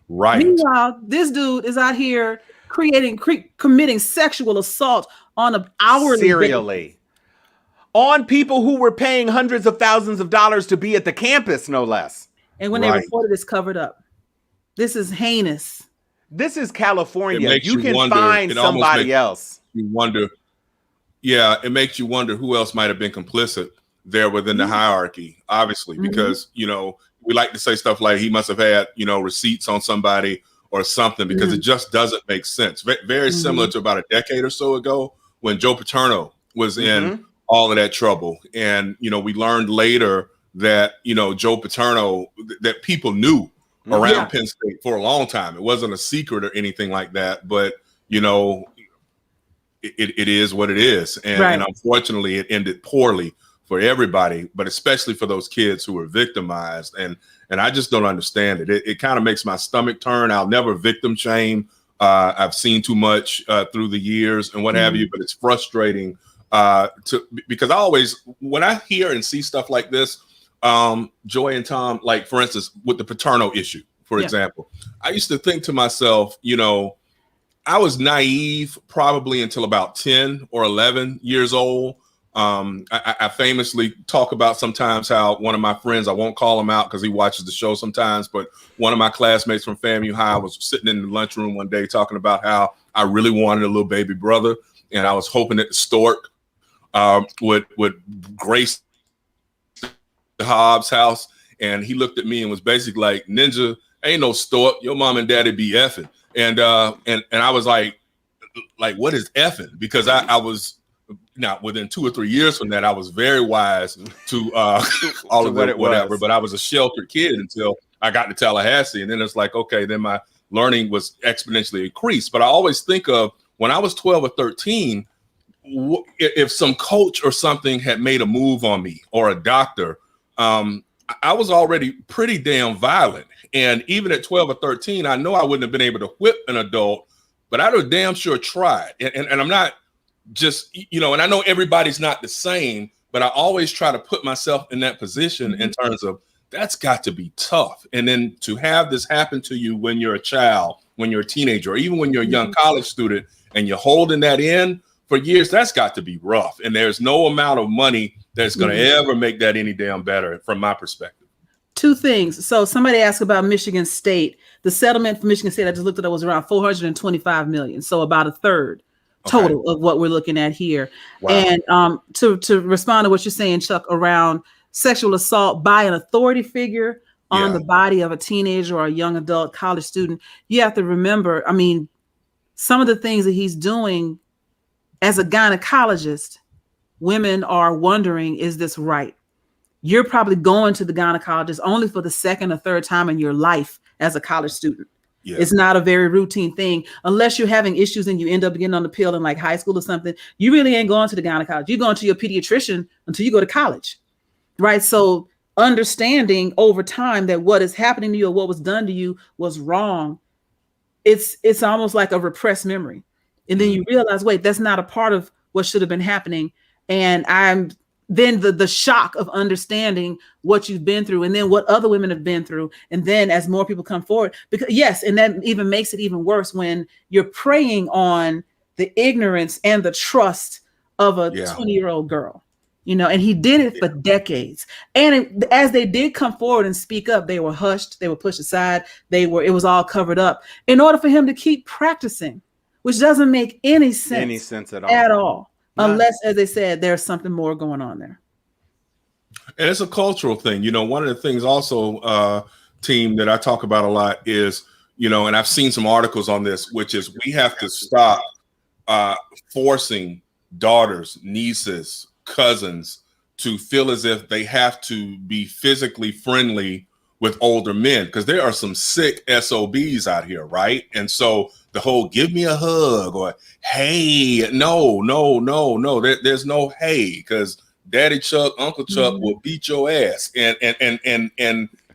Right. Meanwhile, this dude is out here committing sexual assault on an hourly serially. On people who were paying hundreds of thousands of dollars to be at the campus, no less. And when they reported, it's covered up. This is heinous. This is California. You can find somebody else. You wonder. Yeah, it makes you wonder who else might have been complicit there within the hierarchy, obviously, because, we like to say stuff like he must have had, receipts on somebody or something, because it just doesn't make sense. Very similar to about a decade or so ago when Joe Paterno was in all of that trouble. And, we learned later that, Joe Paterno, that people knew around Penn State for a long time. It wasn't a secret or anything like that, but, it is what it is. And unfortunately, it ended poorly for everybody, but especially for those kids who were victimized. And I just don't understand it. It kind of makes my stomach turn. I'll never victim shame. I've seen too much through the years and what have you, but it's frustrating because I always, when I hear and see stuff like this, Joy and Tom, like for instance, with the Paterno issue, for example, I used to think to myself, I was naive probably until about 10 or 11 years old. I famously talk about sometimes how one of my friends, I won't call him out because he watches the show sometimes, but one of my classmates from FAMU High was sitting in the lunchroom one day talking about how I really wanted a little baby brother. And I was hoping that the stork would grace the Hobbs house. And he looked at me and was basically like, Ninja, ain't no stork. Your mom and daddy be effing. And I was like, what is effing? Because I was now within 2 or 3 years from that, I was very wise to all of it, whatever. But I was a sheltered kid until I got to Tallahassee, and then it's like, okay, then my learning was exponentially increased. But I always think of when I was 12 or 13, if some coach or something had made a move on me, or a doctor, I was already pretty damn violent. And even at 12 or 13, I know I wouldn't have been able to whip an adult, but I'd have damn sure tried. And I'm not just, and I know everybody's not the same, but I always try to put myself in that position in terms of that's got to be tough. And then to have this happen to you when you're a child, when you're a teenager, or even when you're a young college student and you're holding that in for years, that's got to be rough. And there's no amount of money that's going to ever make that any damn better from my perspective. Two things. So somebody asked about Michigan State. The settlement for Michigan State, I just looked at it, was around $425 million. So about a third total of what we're looking at here. Wow. And to respond to what you're saying, Chuck, around sexual assault by an authority figure on the body of a teenager or a young adult college student, you have to remember, I mean, some of the things that he's doing as a gynecologist, women are wondering, is this right? You're probably going to the gynecologist only for the second or third time in your life as a college student. Yeah. It's not a very routine thing unless you're having issues and you end up getting on the pill in like high school or something. You really ain't going to the gynecologist. You're going to your pediatrician until you go to college, right? So understanding over time that what is happening to you or what was done to you was wrong. It's almost like a repressed memory. And then you realize, wait, that's not a part of what should have been happening. And then the shock of understanding what you've been through and then what other women have been through. And then as more people come forward, because and that even makes it even worse when you're preying on the ignorance and the trust of a 20-year-old girl, and he did it for decades. And as they did come forward and speak up, they were hushed, they were pushed aside, it was all covered up in order for him to keep practicing, which doesn't make any sense at all. Unless, as they said, there's something more going on there. And it's a cultural thing. One of the things also, team, that I talk about a lot is, and I've seen some articles on this, which is we have to stop forcing daughters, nieces, cousins to feel as if they have to be physically friendly with older men, because there are some sick SOBs out here, right? And so the whole give me a hug or hey, no. There's no hey, because Daddy Chuck, Uncle Chuck will beat your ass. And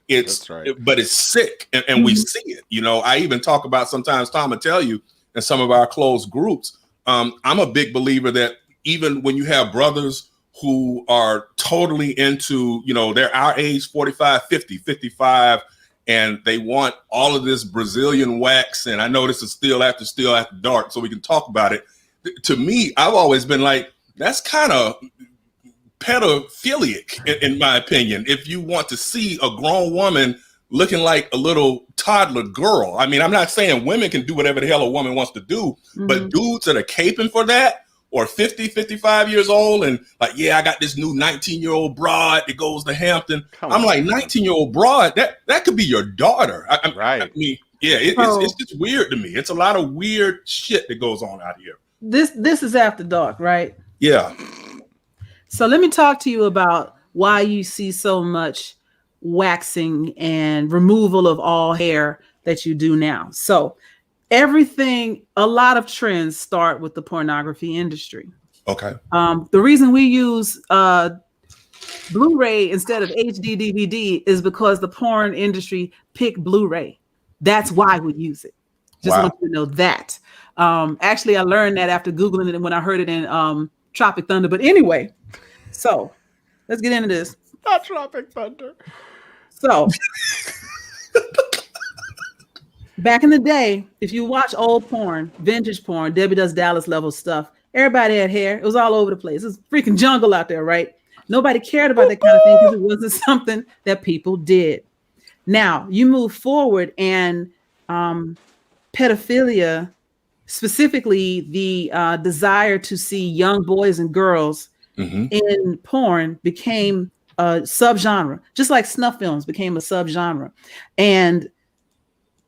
it's right. But it's sick. And we see it. I even talk about sometimes, Tom will tell you, in some of our closed groups, I'm a big believer that even when you have brothers who are totally into, they're our age, 45, 50, 55, and they want all of this Brazilian wax. And I know this is still after dark, so we can talk about it. To me, I've always been like, that's kind of pedophilic, in my opinion. If you want to see a grown woman looking like a little toddler girl. I mean, I'm not saying women can do whatever the hell a woman wants to do, but dudes that are caping for that, or 50, 55 years old, and like, I got this new 19-year-old broad that goes to Hampton. I'm like, 19-year-old broad, that could be your daughter. Right. I mean, it's just weird to me. It's a lot of weird shit that goes on out here. This is after dark, right? Yeah. So let me talk to you about why you see so much waxing and removal of all hair that you do now. So a lot of trends start with the pornography industry. Okay. The reason we use Blu-ray instead of HD DVD is because the porn industry picked Blu-ray. That's why we use it. Just want you to know that. Actually, I learned that after Googling it when I heard it in Tropic Thunder. But anyway, so let's get into this. Not Tropic Thunder. So back in the day, if you watch old porn, vintage porn, Debbie Does Dallas level stuff, everybody had hair. It was all over the place. It was freaking jungle out there, right? Nobody cared about that kind of thing because it wasn't something that people did. Now, you move forward and pedophilia, specifically the desire to see young boys and girls in porn, became a subgenre, just like snuff films became a subgenre. And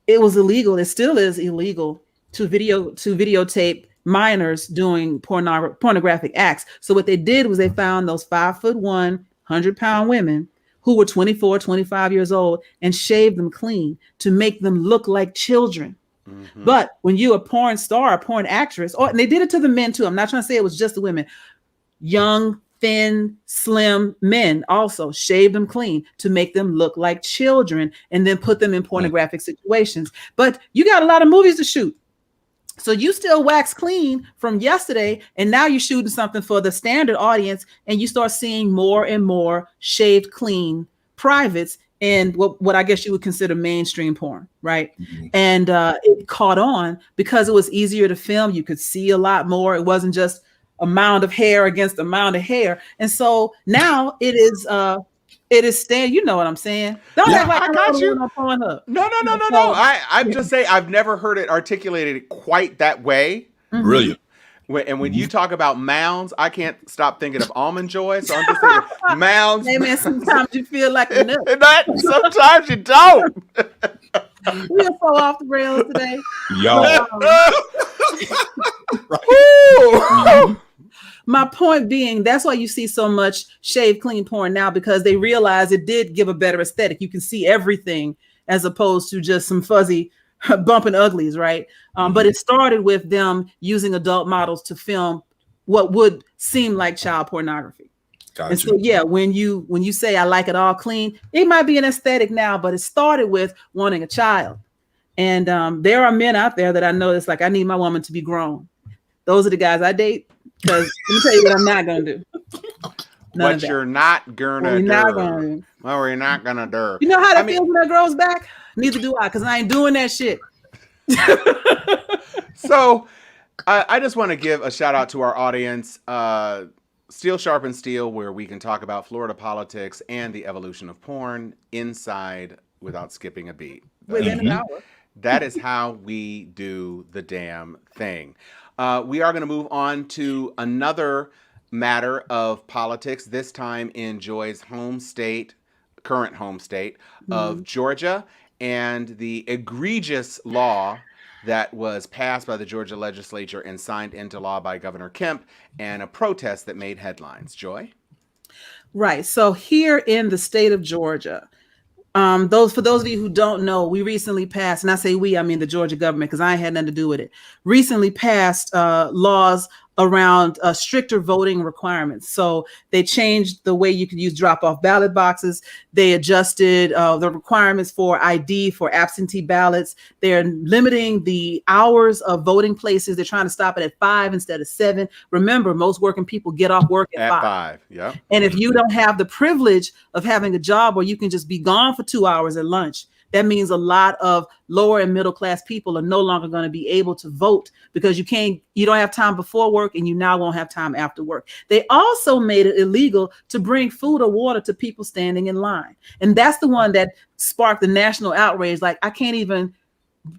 it was illegal. It still is illegal to videotape minors doing pornographic acts. So what they did was they found those 5'1", 100-pound women who were 24, 25 years old and shaved them clean to make them look like children. Mm-hmm. But when you're a porn star, a porn actress, and they did it to the men too. I'm not trying to say it was just the women. Young, thin, slim men also shaved them clean to make them look like children and then put them in pornographic situations. But you got a lot of movies to shoot. So you still wax clean from yesterday, and now you're shooting something for the standard audience, and you start seeing more and more shaved clean privates in what I guess you would consider mainstream porn, right? Mm-hmm. And it caught on because it was easier to film. You could see a lot more. It wasn't just a mound of hair against a mound of hair. And so now it is staying. You know what I'm saying? Don't act like I got you. No. I'm just saying I've never heard it articulated quite that way. Mm-hmm. Brilliant. When you talk about mounds, I can't stop thinking of Almond Joy. So I'm just thinking mounds. Hey man, sometimes you feel like a nut. Sometimes you don't. We are so off the rails today. Yo. My point being, that's why you see so much shaved clean porn now, because they realize it did give a better aesthetic. You can see everything as opposed to just some fuzzy bumping uglies, right? But it started with them using adult models to film what would seem like child pornography. Gotcha. And so, yeah, when you say I like it all clean, it might be an aesthetic now, but it started with wanting a child. And there are men out there that I know that's like, I need my woman to be grown. Those are the guys I date. Because let me tell you what I'm not gonna do. What you're not gonna do. Well, we're not gonna do. You know how that feels when that grows back? Neither do I, because I ain't doing that shit. So I just want to give a shout out to our audience. Steel Sharpens Steel, where we can talk about Florida politics and the evolution of porn inside without skipping a beat. Within an hour. That is how we do the damn thing. We are going to move on to another matter of politics, this time in Joy's current home state of Georgia, and the egregious law that was passed by the Georgia legislature and signed into law by Governor Kemp, and a protest that made headlines. Joy? Right. So here in the state of Georgia, for those of you who don't know, we recently passed, and I say we, I mean the Georgia government, because I ain't had nothing to do with it, recently passed laws around stricter voting requirements. So they changed the way you could use drop-off ballot boxes. They adjusted the requirements for ID for absentee ballots. They're limiting the hours of voting places. They're trying to stop it at 5 instead of 7. Remember, most working people get off work at 5. Yeah. And if you don't have the privilege of having a job where you can just be gone for 2 hours at lunch, that means a lot of lower and middle class people are no longer going to be able to vote because you don't have time before work and you now won't have time after work. They also made it illegal to bring food or water to people standing in line. And that's the one that sparked the national outrage. Like, I can't even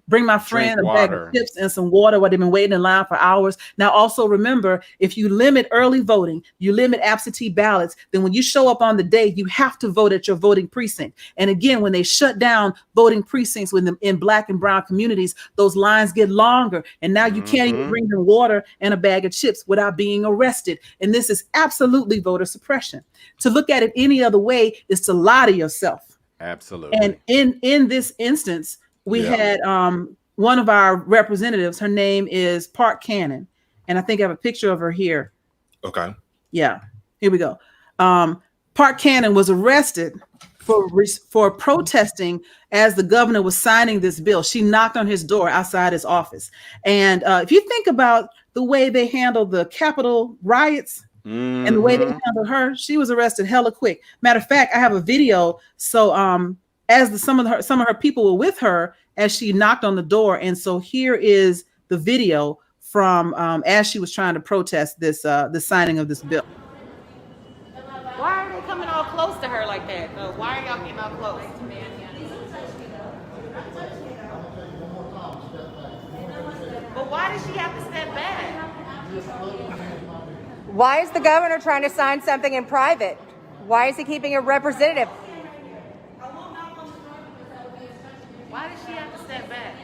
bring my friend a bag of chips and some water while they've been waiting in line for hours. Now, also remember, if you limit early voting, you limit absentee ballots, then when you show up on the day, you have to vote at your voting precinct. And again, when they shut down voting precincts in Black and brown communities, those lines get longer. And now you can't even bring them water and a bag of chips without being arrested. And this is absolutely voter suppression. To look at it any other way is to lie to yourself. Absolutely. And in this instance, we had one of our representatives, her name is Park Cannon, and I think I have a picture of her here. Okay. Yeah, here we go. Park Cannon was arrested for protesting as the governor was signing this bill. She knocked on his door outside his office. And if you think about the way they handled the Capitol riots, and the way they handled her, she was arrested hella quick. Matter of fact, I have a video. So as some of her people were with her as she knocked on the door. And so here is the video from as she was trying to protest this the signing of this bill. Why are they coming all close to her like that? Why are y'all getting all close? But why does she have to step back? Why is the governor trying to sign something in private? Why is he keeping a representative? Why does she have to step back?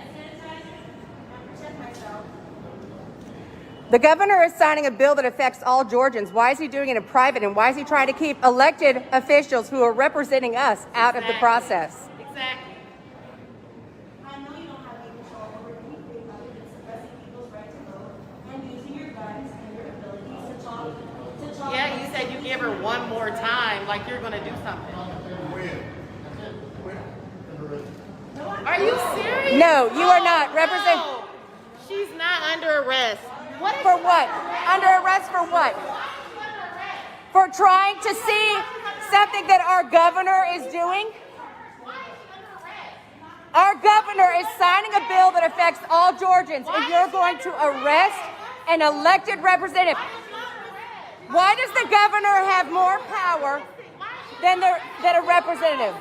The governor is signing a bill that affects all Georgians. Why is he doing it in private? And why is he trying to keep elected officials who are representing us out of the process? Exactly. I know you don't have any control over anything other than suppressing people's right to vote and using your guns and your abilities to talk. Yeah, you said you give her one more time, like you're gonna do something. Are you serious? No, you are not. Represent. She's not under arrest. For what? Under arrest for what? For trying to see something that our governor is doing? Our governor is signing a bill that affects all Georgians, and you're going to arrest an elected representative. Why does the governor have more power than a representative?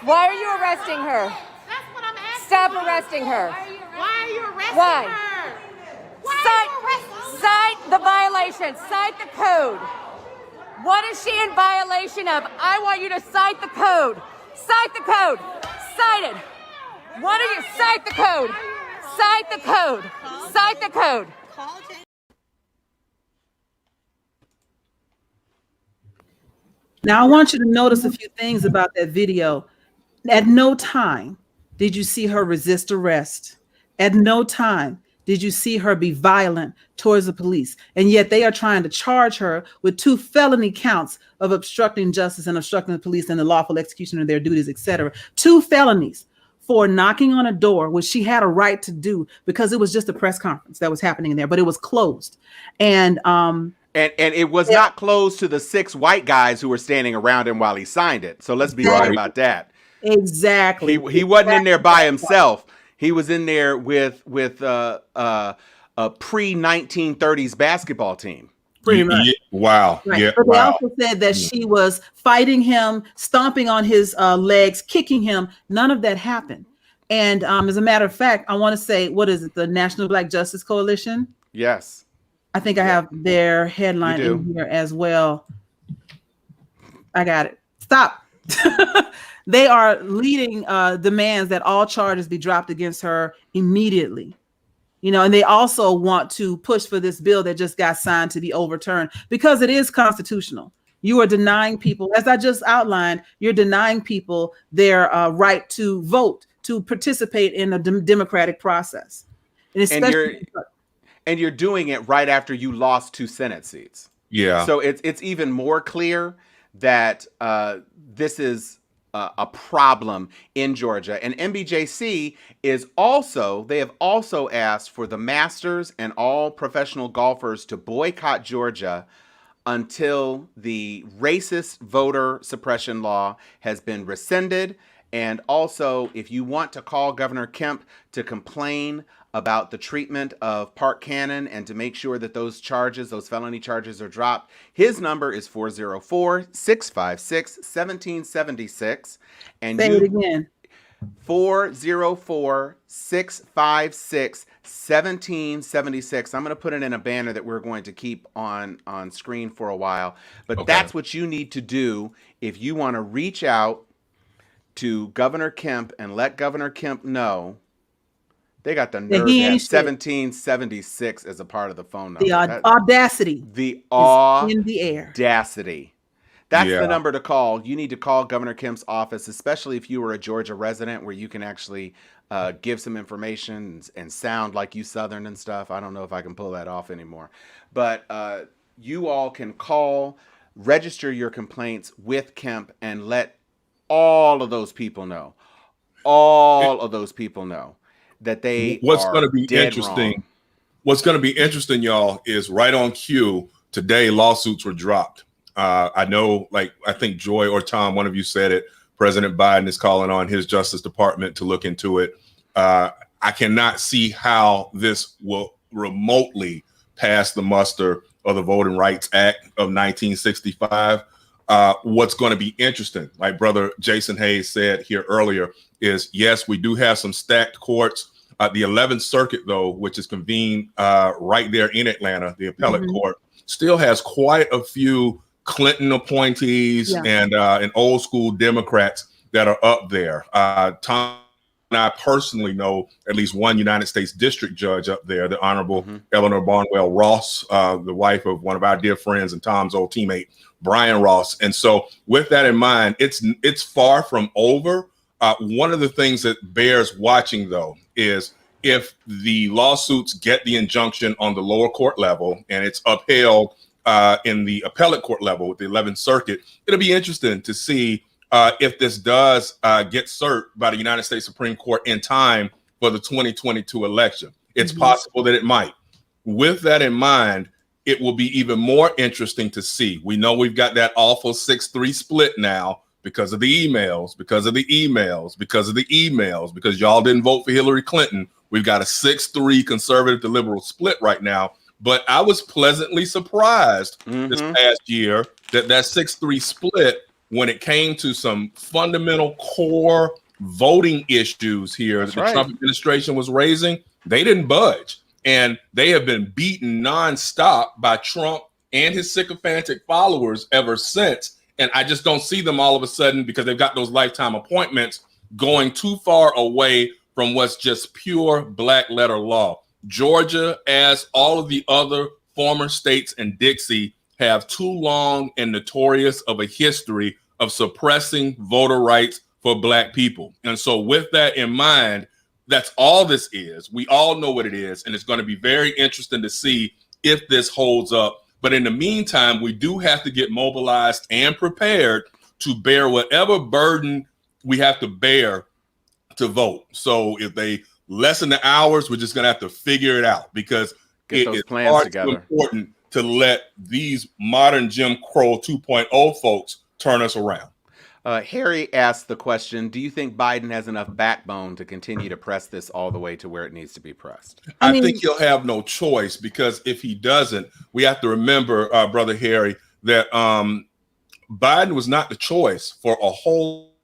Why are you arresting her? That's what I'm asking. Stop arresting her. Why are you arresting Why? her? Cite the violation. Cite the code. What is she in violation of? I want you to cite the code. Cite the code. Cite it. What are you? Cite the code. Cite the code. Cite the code. Now, I want you to notice a few things about that video. At no time did you see her resist arrest. At no time did you see her be violent towards the police. And yet they are trying to charge her with 2 felony counts of obstructing justice and obstructing the police and the lawful execution of their duties, etc. 2 felonies for knocking on a door, which she had a right to do because it was just a press conference that was happening in there, but it was closed. And it was not closed to the 6 white guys who were standing around him while he signed it. So let's be right about that. Exactly. He wasn't in there by himself. He was in there with a pre-1930s basketball team. Pretty much. Yeah, wow. Right. Yeah, but they wow. also said that she was fighting him, stomping on his legs, kicking him. None of that happened. And as a matter of fact, I want to say, what is it? The National Black Justice Coalition? Yes. I think I have their headline in here as well. I got it. Stop. They are leading demands that all charges be dropped against her immediately. You know, and they also want to push for this bill that just got signed to be overturned because it is constitutional. You are denying people, as I just outlined, you're denying people their right to vote, to participate in a democratic process. And especially and you're doing it right after you lost 2 Senate seats. Yeah. So it's even more clear that this is a problem in Georgia. And NBJC they have also asked for the Masters and all professional golfers to boycott Georgia until the racist voter suppression law has been rescinded. And also, if you want to call Governor Kemp to complain about the treatment of Park Cannon and to make sure that those felony charges are dropped, his number is 404-656-1776. And say it again. 404-656-1776. I'm going to put it in a banner that we're going to keep on screen for a while. But that's what you need to do if you want to reach out to Governor Kemp and let Governor Kemp know. They got the nerve to have 1776 as a part of the phone number. The audacity. The in the air. Audacity. That's the number to call. You need to call Governor Kemp's office, especially if you were a Georgia resident, where you can actually give some information and sound like you Southern and stuff. I don't know if I can pull that off anymore. But you all can call, register your complaints with Kemp, and let all of those people know. That they what's are going to be dead interesting wrong. What's going to be interesting, y'all, is right on cue today lawsuits were dropped. I know, like, I think Joy or Tom, one of you said it, President Biden is calling on his Justice Department to look into it. I cannot see how this will remotely pass the muster of the Voting Rights Act of 1965. What's going to be interesting, like Brother Jason Hayes said here earlier, is yes, we do have some stacked courts. The 11th Circuit, though, which is convened right there in Atlanta, the appellate court, still has quite a few Clinton appointees and old school Democrats that are up there. Tom I personally know at least one United States district judge up there, the Honorable Eleanor Barnwell Ross, the wife of one of our dear friends and Tom's old teammate, Brian Ross. And so with that in mind, it's far from over. One of the things that bears watching, though, is if the lawsuits get the injunction on the lower court level and it's upheld in the appellate court level with the 11th Circuit, it'll be interesting to see if this does get cert by the United States Supreme Court in time for the 2022 election. It's possible that it might. With that in mind, it will be even more interesting to see. We know we've got that awful 6-3 split now because of the emails, because y'all didn't vote for Hillary Clinton. We've got a 6-3 conservative to liberal split right now. But I was pleasantly surprised this past year that 6-3 split, when it came to some fundamental core voting issues here that the Trump administration was raising, they didn't budge. And they have been beaten nonstop by Trump and his sycophantic followers ever since. And I just don't see them all of a sudden, because they've got those lifetime appointments, going too far away from what's just pure black letter law. Georgia, as all of the other former states and Dixie, have too long and notorious of a history of suppressing voter rights for black people. And so with that in mind, that's all this is. We all know what it is. And it's going to be very interesting to see if this holds up. But in the meantime, we do have to get mobilized and prepared to bear whatever burden we have to bear to vote. So if they lessen the hours, we're just going to have to figure it out, because get those plans together. Important to let these modern Jim Crow 2.0 folks turn us around. Harry asked the question, do you think Biden has enough backbone to continue to press this all the way to where it needs to be pressed? I think he'll have no choice, because if he doesn't, we have to remember, Brother Harry, that Biden was not the choice for a whole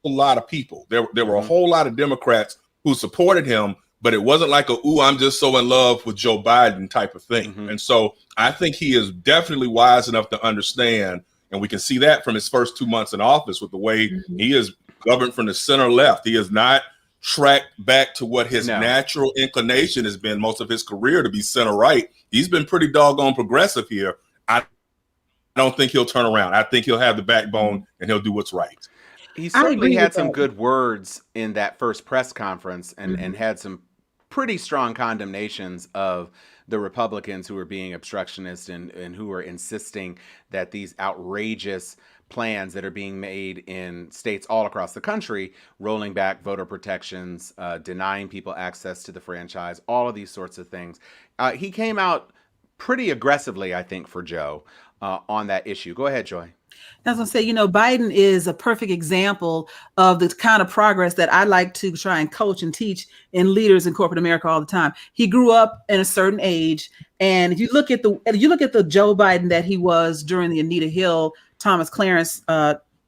lot of people. There were a whole lot of Democrats who supported him, but it wasn't like I'm just so in love with Joe Biden type of thing. And so I think he is definitely wise enough to understand, and we can see that from his first 2 months in office with the way he is governed from the center left. He has not tracked back to what his natural inclination has been most of his career, to be center right. He's been pretty doggone progressive here. I don't think he'll turn around. I think he'll have the backbone and he'll do what's right. He certainly had some good words in that first press conference, and had some pretty strong condemnations of the Republicans who were being obstructionist and who were insisting that these outrageous plans that are being made in states all across the country, rolling back voter protections, denying people access to the franchise, all of these sorts of things. He came out pretty aggressively, I think, for Joe on that issue. Go ahead, Joy. I was going to say, Biden is a perfect example of the kind of progress that I like to try and coach and teach in leaders in corporate America all the time. He grew up in a certain age, and if you look at the Joe Biden that he was during the Anita Hill, Thomas Clarence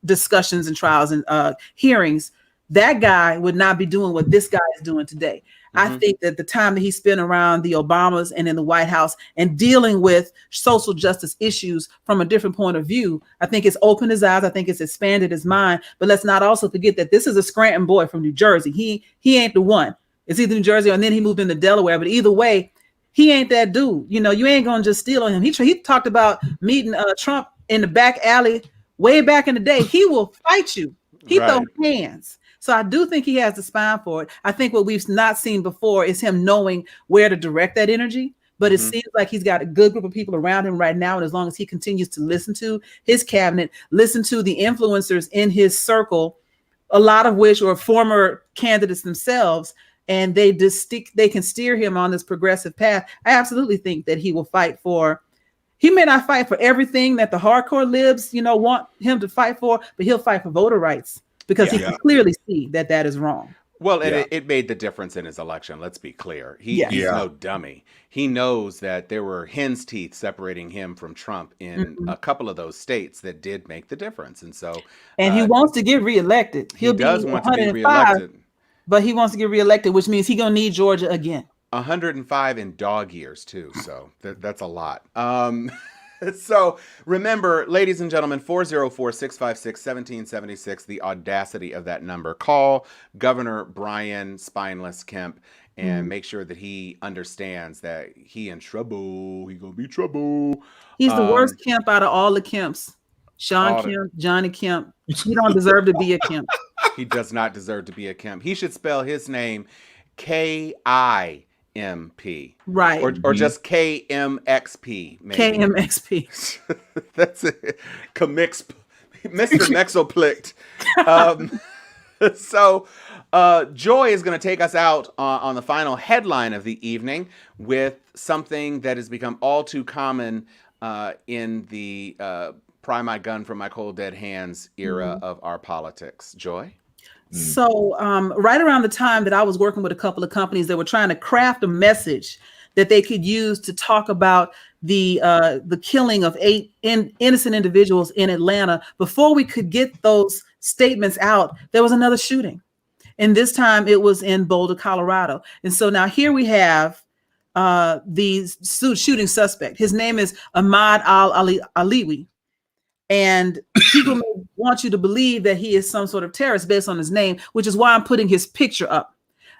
discussions and trials and hearings, that guy would not be doing what this guy is doing today. I think that the time that he spent around the Obamas and in the White House and dealing with social justice issues from a different point of view, I think it's opened his eyes. I think it's expanded his mind. But let's not also forget that this is a Scranton boy from New Jersey. He ain't the one. It's either New Jersey and then he moved into Delaware. But either way, he ain't that dude. You ain't going to just steal on him. He talked about meeting Trump in the back alley way back in the day. He will fight you. He throw hands. So I do think he has the spine for it. I think what we've not seen before is him knowing where to direct that energy. But it seems like he's got a good group of people around him right now. And as long as he continues to listen to his cabinet, listen to the influencers in his circle, a lot of which are former candidates themselves, and they can steer him on this progressive path, I absolutely think that he will fight for. He may not fight for everything that the hardcore libs, want him to fight for, but he'll fight for voter rights. Because he can clearly see that is wrong. Well, it made the difference in his election. Let's be clear. He's no dummy. He knows that there were hen's teeth separating him from Trump in a couple of those states that did make the difference. And so, he wants to get reelected. He does want to be reelected, but he wants to get reelected, which means he's gonna need Georgia again. 105 in dog years too. So that's a lot. So remember, ladies and gentlemen, 404-656-1776, the audacity of that number. Call Governor Brian Spineless Kemp and make sure that he understands that he in trouble. He gonna be trouble. He's the worst Kemp out of all the Kemps. Sean Kemp, Johnny Kemp. He don't deserve to be a Kemp. He does not deserve to be a Kemp. He should spell his name K-I-M-P. Right. Or just KMXP. Maybe. KMXP. That's it. Mr. Mexoplict. So Joy is going to take us out on the final headline of the evening with something that has become all too common in the pry my gun from my cold dead hands era of our politics. Joy? So right around the time that I was working with a couple of companies that were trying to craft a message that they could use to talk about the killing of 8 innocent individuals in Atlanta, before we could get those statements out, there was another shooting. And this time it was in Boulder, Colorado. And so now here we have the shooting suspect. His name is Ahmad al-Aliwi. And people may want you to believe that he is some sort of terrorist based on his name, which is why I'm putting his picture up.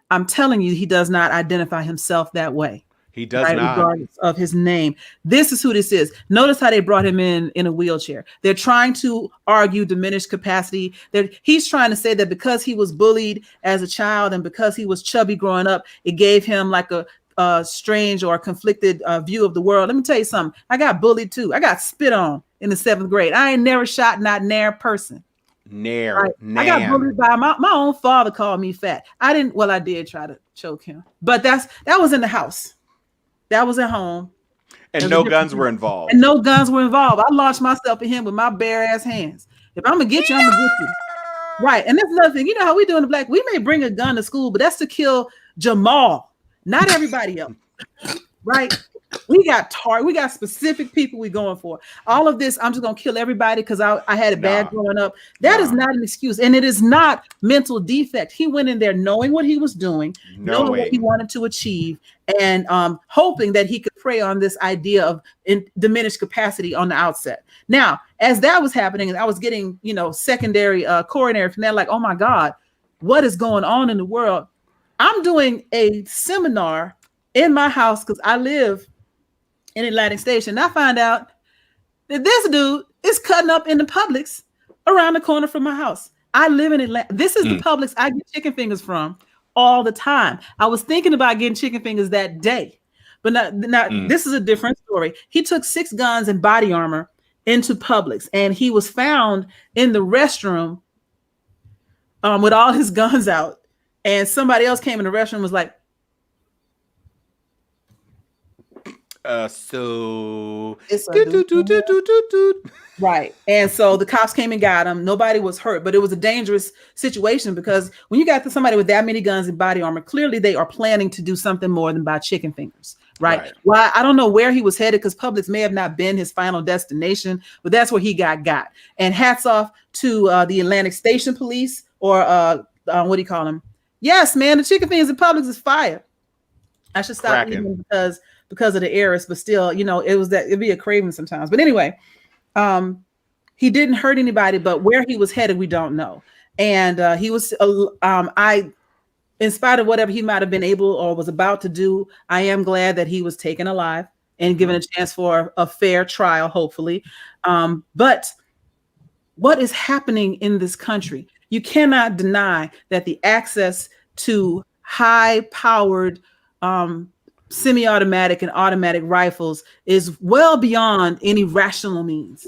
I'm telling you, he does not identify himself that way. He does not. Regardless of his name. This is who this is. Notice how they brought him in a wheelchair. They're trying to argue diminished capacity. He's trying to say that because he was bullied as a child and because he was chubby growing up, it gave him like a strange or conflicted view of the world. Let me tell you something. I got bullied too. I got spit on in the 7th grade. I ain't never shot not near person. Right? I got bullied by my own father. Called me fat. I did try to choke him, but that was in the house. That was at home. And no guns were involved. I launched myself at him with my bare ass hands. If I'm gonna get you, I'm gonna get you. Right. And that's another thing. You know how we do in the black, we may bring a gun to school, but that's to kill Jamal, not everybody else. Right. We got specific people we going for. All of this, I'm just gonna kill everybody because I had it bad growing up. That is not an excuse, and it is not mental defect. He went in there knowing what he was doing, knowing what he wanted to achieve, and hoping that he could prey on this idea of diminished capacity on the outset. Now, as that was happening, and I was getting secondary coronary from that, like, oh my God, what is going on in the world? I'm doing a seminar in my house because I live in Atlantic Station. I find out that this dude is cutting up in the Publix around the corner from my house. I live in Atlanta. This is the Publix I get chicken fingers from all the time. I was thinking about getting chicken fingers that day, but this is a different story. He took 6 guns and body armor into Publix, and he was found in the restroom with all his guns out. And somebody else came in the restroom and was like, right. And so the cops came and got him. Nobody was hurt, but it was a dangerous situation because when you got somebody with that many guns and body armor, clearly they are planning to do something more than buy chicken fingers. Right. Well, I don't know where he was headed because Publix may have not been his final destination, but that's where he got. And hats off to the Atlantic Station Police, or what do you call them? Yes, man, the chicken fingers in Publix is fire. I should stop eating because of the heiress, but still, it'd be a craving sometimes. But anyway, he didn't hurt anybody, but where he was headed, we don't know. And he was, in spite of whatever he might have been able or was about to do, I am glad that he was taken alive and given a chance for a fair trial, hopefully. But what is happening in this country? You cannot deny that the access to high-powered semi-automatic and automatic rifles is well beyond any rational means.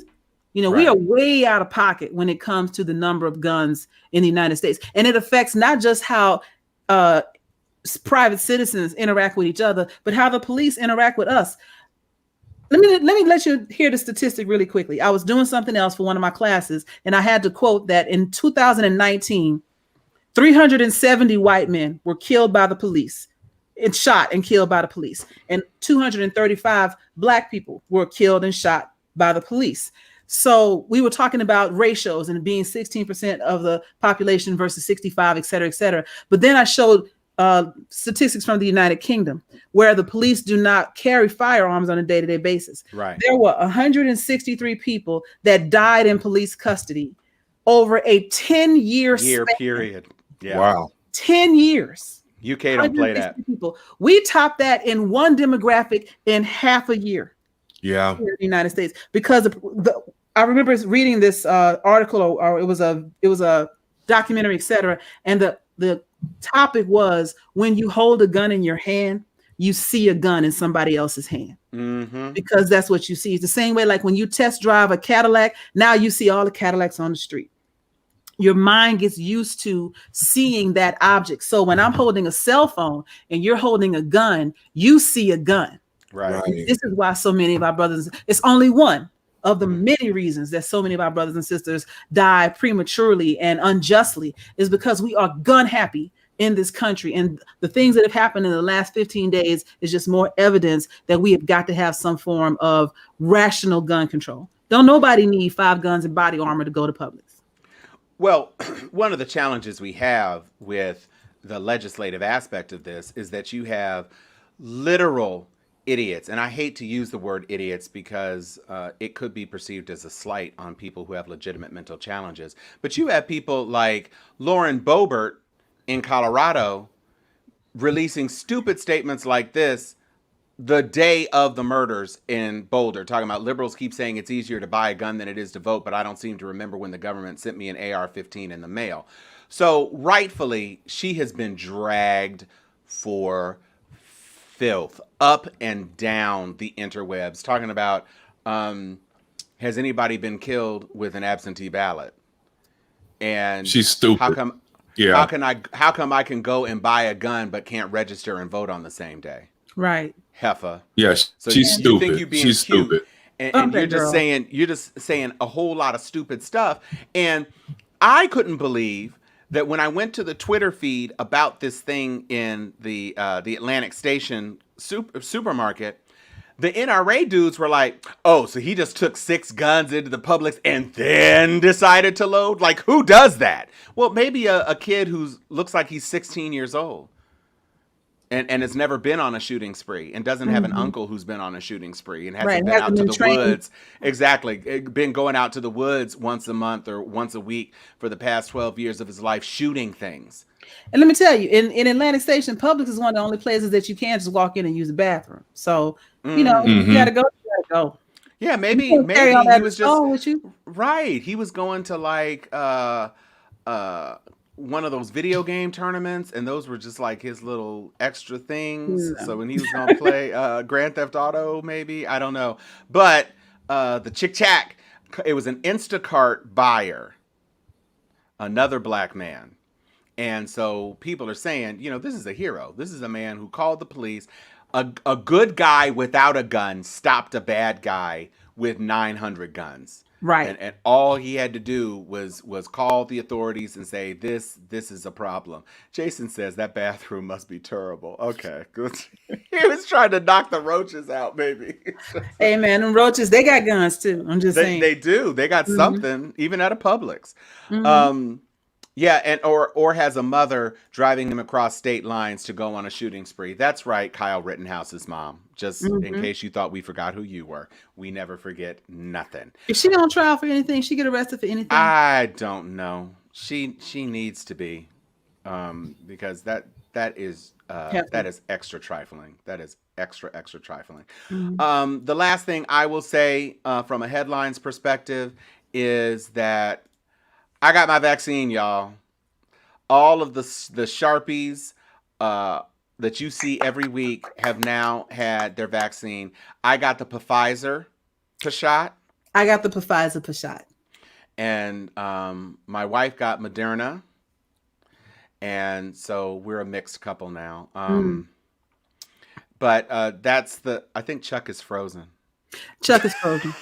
We are way out of pocket when it comes to the number of guns in the United States. And it affects not just how private citizens interact with each other, but how the police interact with us. Let me let you hear the statistic really quickly. I was doing something else for one of my classes, and I had to quote that in 2019, 370 white men were killed by the police, and shot and killed by the police, and 235 black people were killed and shot by the police. So we were talking about ratios and being 16% of the population versus 65, et cetera, et cetera. But then I showed statistics from the United Kingdom, where the police do not carry firearms on a day-to-day basis. Right. There were 163 people that died in police custody over a 10-year period. Yeah. Wow. 10 years. UK don't play that. People. We topped that in one demographic in half a year. Yeah. Here in the United States, because I remember reading this article, or it was a documentary, etc. And the topic was, when you hold a gun in your hand, you see a gun in somebody else's hand. Mm-hmm. Because that's what you see. It's the same way, like when you test drive a Cadillac, now you see all the Cadillacs on the street. Your mind gets used to seeing that object. So when I'm holding a cell phone and you're holding a gun, you see a gun. Right. This is why so many of our brothers, it's only one of the many reasons that so many of our brothers and sisters die prematurely and unjustly, is because we are gun happy in this country. And the things that have happened in the last 15 days is just more evidence that we have got to have some form of rational gun control. Don't nobody need 5 guns and body armor to go to Publix. Well, one of the challenges we have with the legislative aspect of this is that you have literal idiots, and I hate to use the word idiots because it could be perceived as a slight on people who have legitimate mental challenges. But you have people like Lauren Boebert in Colorado releasing stupid statements like this the day of the murders in Boulder, talking about liberals keep saying it's easier to buy a gun than it is to vote, but I don't seem to remember when the government sent me an AR-15 in the mail. So rightfully, she has been dragged for filth up and down the interwebs, talking about, has anybody been killed with an absentee ballot? And she's stupid. How come? Yeah. How come I can go and buy a gun but can't register and vote on the same day? Right. Heifer. Yes. So she's stupid. You think you being she's cute, stupid. And you're just saying a whole lot of stupid stuff. And I couldn't believe that when I went to the Twitter feed about this thing in the Atlantic Station supermarket, the NRA dudes were like, oh, so he just took 6 guns into the Publix and then decided to load? Like, who does that? Well, maybe a kid who looks like he's 16 years old and has never been on a shooting spree and doesn't have an uncle who's been on a shooting spree and hasn't been out to the woods. Exactly. Been going out to the woods once a month or once a week for the past 12 years of his life shooting things. And let me tell you, in Atlantic Station, Publix is one of the only places that you can't just walk in and use the bathroom. So, you know, you gotta go. Yeah, maybe he was just with you. Right. He was going to like one of those video game tournaments, and those were just like his little extra things. Yeah. So when he was gonna play Grand Theft Auto, maybe, I don't know. But the Chick Chack, it was an Instacart buyer, another black man. And so people are saying, you know, this is a hero. This is a man who called the police. A good guy without a gun stopped a bad guy with 900 guns. Right. And all he had to do was call the authorities and say, this is a problem. Jason says that bathroom must be terrible. Okay, good. He was trying to knock the roaches out, maybe. Hey, man, them roaches, they got guns too. I'm just saying. They do. They got something, even at a Publix. Yeah, and or has a mother driving them across state lines to go on a shooting spree. That's right, Kyle Rittenhouse's mom. Just in case you thought we forgot who you were. We never forget nothing. Is she on trial for anything? She get arrested for anything? I don't know. She needs to be, because that is extra trifling. That is extra trifling. The last thing I will say from a headlines perspective is that I got my vaccine, y'all. All of the Sharpies that you see every week have now had their vaccine. I got the Pfizer shot. I got the Pfizer shot. And my wife got Moderna. And so we're a mixed couple now. But I think Chuck is frozen. Chuck is frozen.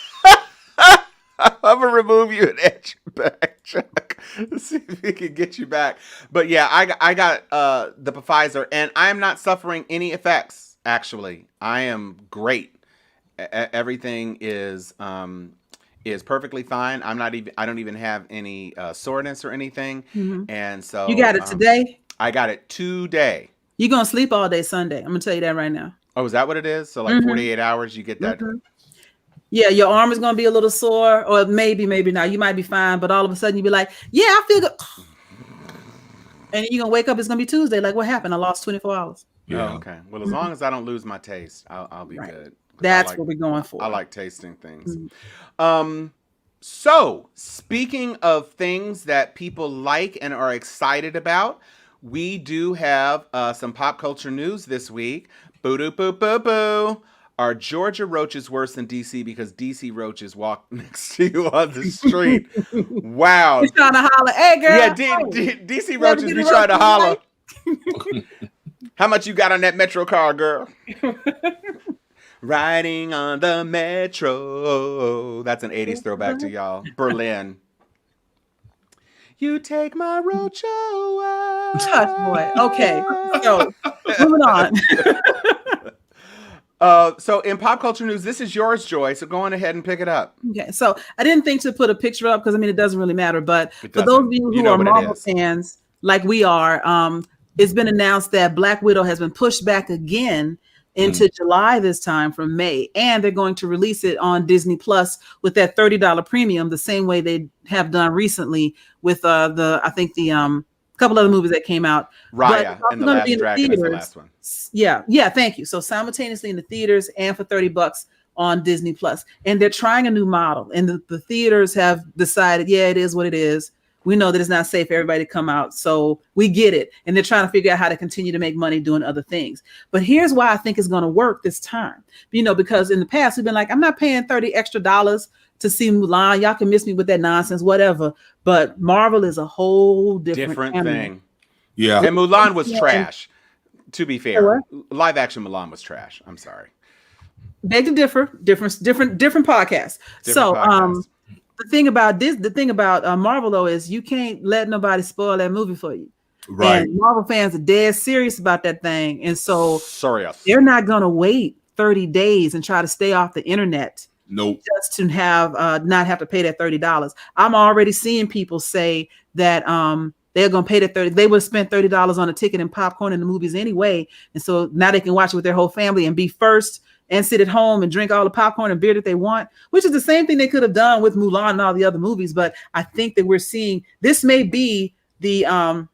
I'm gonna remove you and add you back, Chuck. Let's see if we can get you back. But yeah, I got the Pfizer, and I am not suffering any effects. Actually, I am great. Everything is perfectly fine. I don't even have any soreness or anything. And so you got it today. I got it today. You're going to sleep all day Sunday. I'm going to tell you that right now. Oh, is that what it is? So like 48 hours, you get that. Yeah, your arm is going to be a little sore, or maybe not. You might be fine, but all of a sudden you'll be like, yeah, I feel good. And you're going to wake up, it's going to be Tuesday. Like, what happened? I lost 24 hours. Yeah. Oh, okay. Well, as long as I don't lose my taste, I'll be good. That's what we're going for. I like tasting things. So, speaking of things that people like and are excited about, we do have some pop culture news this week. Boo-doo-boo-boo-boo. Are Georgia roaches worse than DC because DC roaches walk next to you on the street? Wow. He's trying to holler. Hey, girl. Yeah, DC roaches be trying to holler. How much you got on that Metro car, girl? Riding on the Metro. That's an 80s throwback to y'all. Berlin. You take my roach away. Touch, boy. Okay. So, moving on. So in pop culture news, this is yours, Joy. So go on ahead and pick it up. Okay. So I didn't think to put a picture up because I mean it doesn't really matter. But for those of you who are Marvel fans, like we are, it's been announced that Black Widow has been pushed back again into July this time from May, and they're going to release it on Disney Plus with that $30 premium, the same way they have done recently with the couple other movies that came out. Raya and The Last Dragon is the last one. Yeah, thank you. So simultaneously in the theaters and for $30 on Disney Plus. And they're trying a new model. And the theaters have decided, yeah, it is what it is. We know that it's not safe for everybody to come out. So we get it. And they're trying to figure out how to continue to make money doing other things. But here's why I think it's going to work this time. Because in the past, we've been like, I'm not paying $30 extra to see Mulan. Y'all can miss me with that nonsense, whatever. But Marvel is a whole different thing. Yeah. And Mulan was trash. To be fair, live action Mulan was trash. I'm sorry. Beg to differ. Different podcasts. The thing about Marvel though is you can't let nobody spoil that movie for you. Right. And Marvel fans are dead serious about that thing, and so they're not gonna wait 30 days and try to stay off the internet. Nope. Just to have not have to pay that $30. I'm already seeing people say that they're gonna pay that $30. They would spend $30 on a ticket and popcorn in the movies anyway, and so now they can watch it with their whole family and be first and sit at home and drink all the popcorn and beer that they want, which is the same thing they could have done with Mulan and all the other movies. But I think that we're seeing this may be the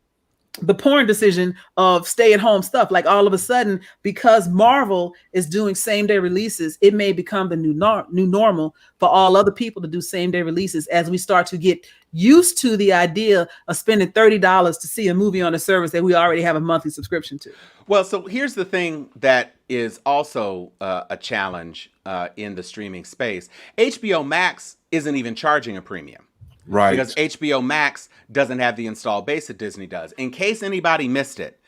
porn decision of stay-at-home stuff. Like all of a sudden, because Marvel is doing same-day releases, it may become the new normal for all other people to do same-day releases as we start to get used to the idea of spending $30 to see a movie on a service that we already have a monthly subscription to. Well, so here's the thing that is also a challenge in the streaming space. HBO Max isn't even charging a premium. Right. Because HBO Max doesn't have the install base that Disney does. In case anybody missed it,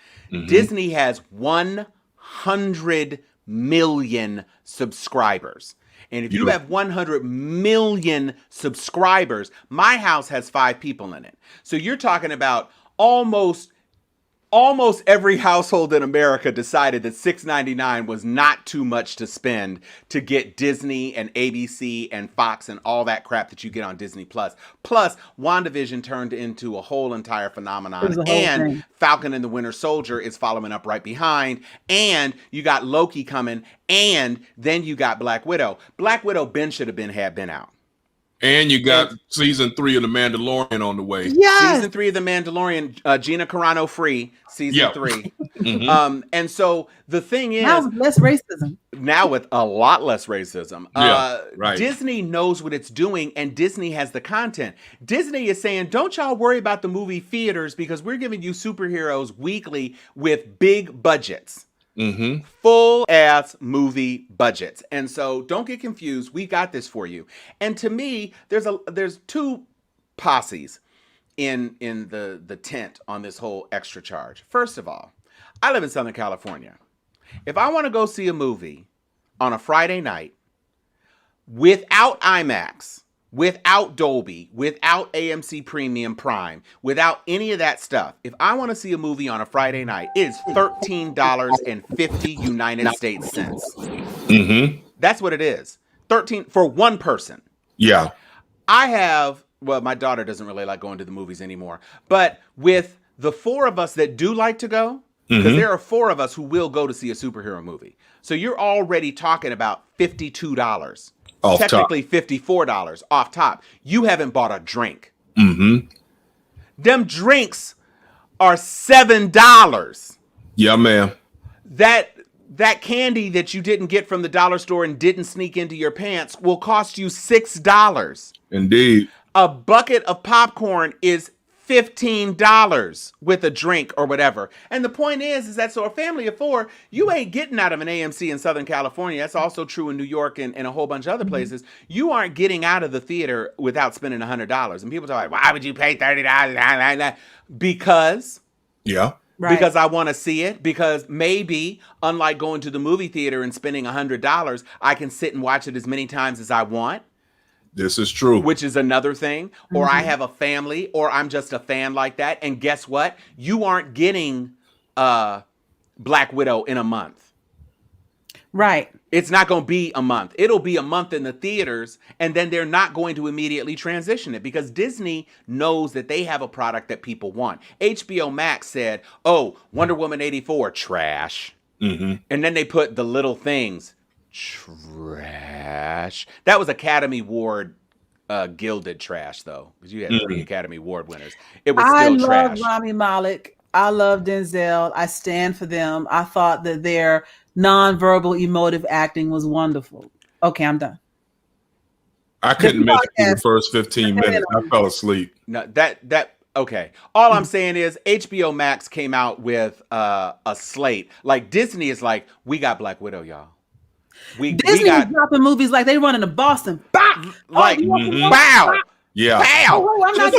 Disney has 100 million subscribers. And if you have 100 million subscribers, my house has 5 people in it. So you're talking about almost every household in America decided that $6.99 was not too much to spend to get Disney and ABC and Fox and all that crap that you get on Disney Plus. Plus, WandaVision turned into a whole entire phenomenon, and Falcon and the Winter Soldier is following up right behind, and you got Loki coming, and then you got Black Widow. Black Widow should have been out. And you got season 3 of The Mandalorian on the way. Yes. Season 3 of The Mandalorian, Gina Carano free, season 3. And so the thing is... Now with less racism. Now with a lot less racism. Right. Disney knows what it's doing, and Disney has the content. Disney is saying, don't y'all worry about the movie theaters because we're giving you superheroes weekly with big budgets. Full ass movie budgets. And so don't get confused. We got this for you. And to me, there's 2 posses in the tent on this whole extra charge. First of all, I live in Southern California. If I want to go see a movie on a Friday night without IMAX, without Dolby, without AMC Premium Prime, without any of that stuff, if I want to see a movie on a Friday night, it is $13.50 United States cents. That's what it is. 13 for one person. Yeah. My daughter doesn't really like going to the movies anymore, but with the 4 of us that do like to go, Because there are 4 of us who will go to see a superhero movie. So you're already talking about $52. Off technically top. $54 off top. You haven't bought a drink. Mm-hmm. Them drinks are $7. Yeah, man. That candy that you didn't get from the dollar store and didn't sneak into your pants will cost you $6. Indeed. A bucket of popcorn is $15 with a drink or whatever. And the point is that so a family of 4, you ain't getting out of an AMC in Southern California. That's also true in New York and a whole bunch of other places. You aren't getting out of the theater without spending $100. And people are like, why would you pay $30? Because because I want to see it. Because maybe, unlike going to the movie theater and spending $100, I can sit and watch it as many times as I want. This is true. Which is another thing. Or I have a family, or I'm just a fan like that. And guess what? You aren't getting Black Widow in a month. Right. It's not going to be a month. It'll be a month in the theaters, and then they're not going to immediately transition it because Disney knows that they have a product that people want. HBO Max said, oh, Wonder Woman 84, trash. Mm-hmm. And then they put The Little Things, trash. That was Academy Award gilded trash, though, because you had 3 Academy Award winners. It was still trash. I love Rami Malek. I love Denzel. I stand for them. I thought that their nonverbal emotive acting was wonderful. Okay, I'm done. I couldn't make it through the first 15 minutes. I fell asleep. No, okay. All I'm saying is HBO Max came out with a slate. Like Disney is like, we got Black Widow, y'all. Disney is dropping movies like they running to Boston. Bow! Like, bow! Yeah. Bow! Oh, I'm not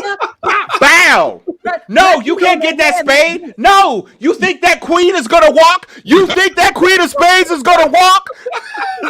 bow! No, you can't get that spade. No, you think that queen is gonna walk? You think that queen of spades is gonna walk?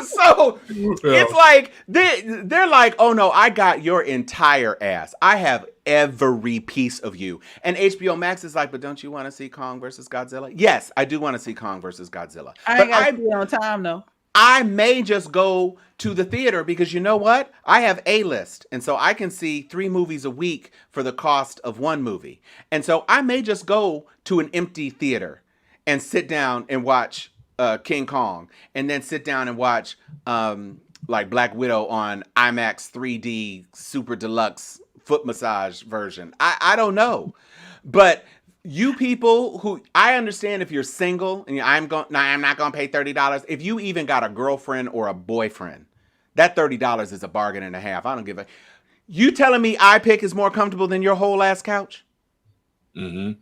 So it's like they're like, oh no, I got your entire ass. I have every piece of you. And HBO Max is like, but don't you want to see Kong versus Godzilla? Yes, I do want to see Kong versus Godzilla. I ain't got to be on time though. I may just go to the theater because you know what? I have A-list. And so I can see 3 movies a week for the cost of 1 movie. And so I may just go to an empty theater and sit down and watch King Kong and then sit down and watch like Black Widow on IMAX 3D Super Deluxe foot massage version. I don't know. But you people who, I understand if you're single and I'm not going to pay $30. If you even got a girlfriend or a boyfriend, that $30 is a bargain and a half. I don't give a. You telling me iPick is more comfortable than your whole ass couch? Mm-hmm.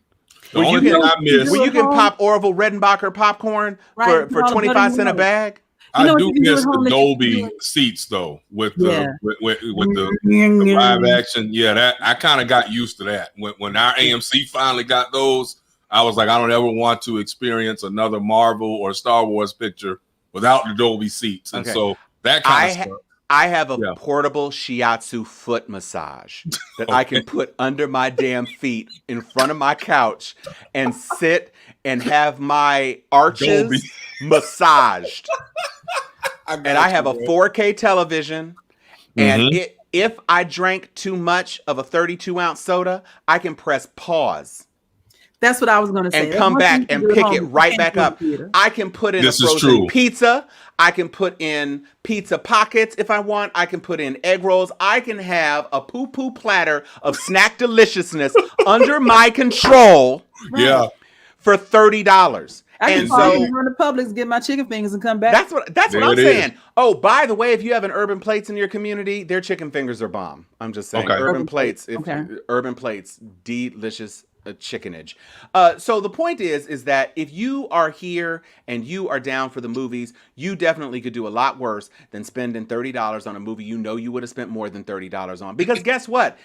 Where you can pop Orville Redenbacher popcorn for 25 cents a bag? I do miss the Dolby seats though, with the live action. Yeah, that I kind of got used to that. When our AMC finally got those, I was like, I don't ever want to experience another Marvel or Star Wars picture without the Dolby seats. And so that kind of stuff. I have a portable shiatsu foot massage that I can put under my damn feet in front of my couch and sit and have my arches massaged. I have a 4K television, and if I drank too much of a 32-ounce soda, I can press pause. That's what I was going to say. And come back and pick it right back up. I can put in a frozen pizza. I can put in pizza pockets if I want. I can put in egg rolls. I can have a poo-poo platter of snack deliciousness under my control. Yeah. For $30. I can run to Publix, get my chicken fingers, and come back. That's what I'm saying. Oh, by the way, if you have an Urban Plates in your community, their chicken fingers are bomb. I'm just saying. Urban Plates, Urban Plates, delicious chickenage. So the point is that if you are here and you are down for the movies, you definitely could do a lot worse than spending $30 on a movie you know you would have spent more than $30 on. Because guess what?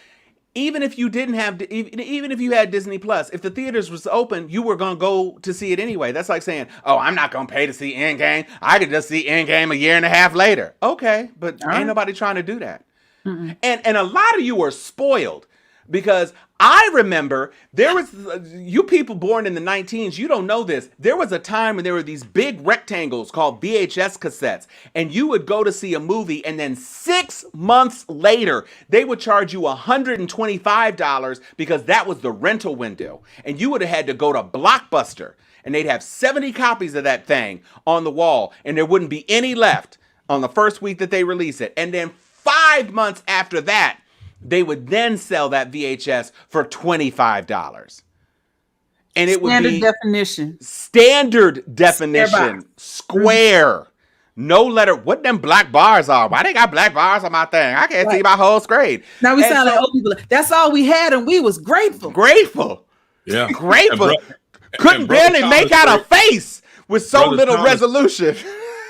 Even if you didn't have, even if you had Disney Plus, if the theaters was open, you were going to go to see it anyway. That's like saying, oh, I'm not going to pay to see Endgame. I could just see Endgame a year and a half later. Okay, but ain't nobody trying to do that. And a lot of you are spoiled because I remember there was, you people born in the 19s, you don't know this. There was a time when there were these big rectangles called VHS cassettes, and you would go to see a movie, and then 6 months later, they would charge you $125 because that was the rental window. And you would have had to go to Blockbuster and they'd have 70 copies of that thing on the wall, and there wouldn't be any left on the first week that they release it. And then 5 months after that, they would then sell that VHS for $25. And it would be standard definition, square, no letter. What them black bars are? Why they got black bars on my thing? I can't see my whole screen. Now we sound like old people. That's all we had, and we was grateful. Yeah, grateful. Couldn't barely make out a face with so little resolution.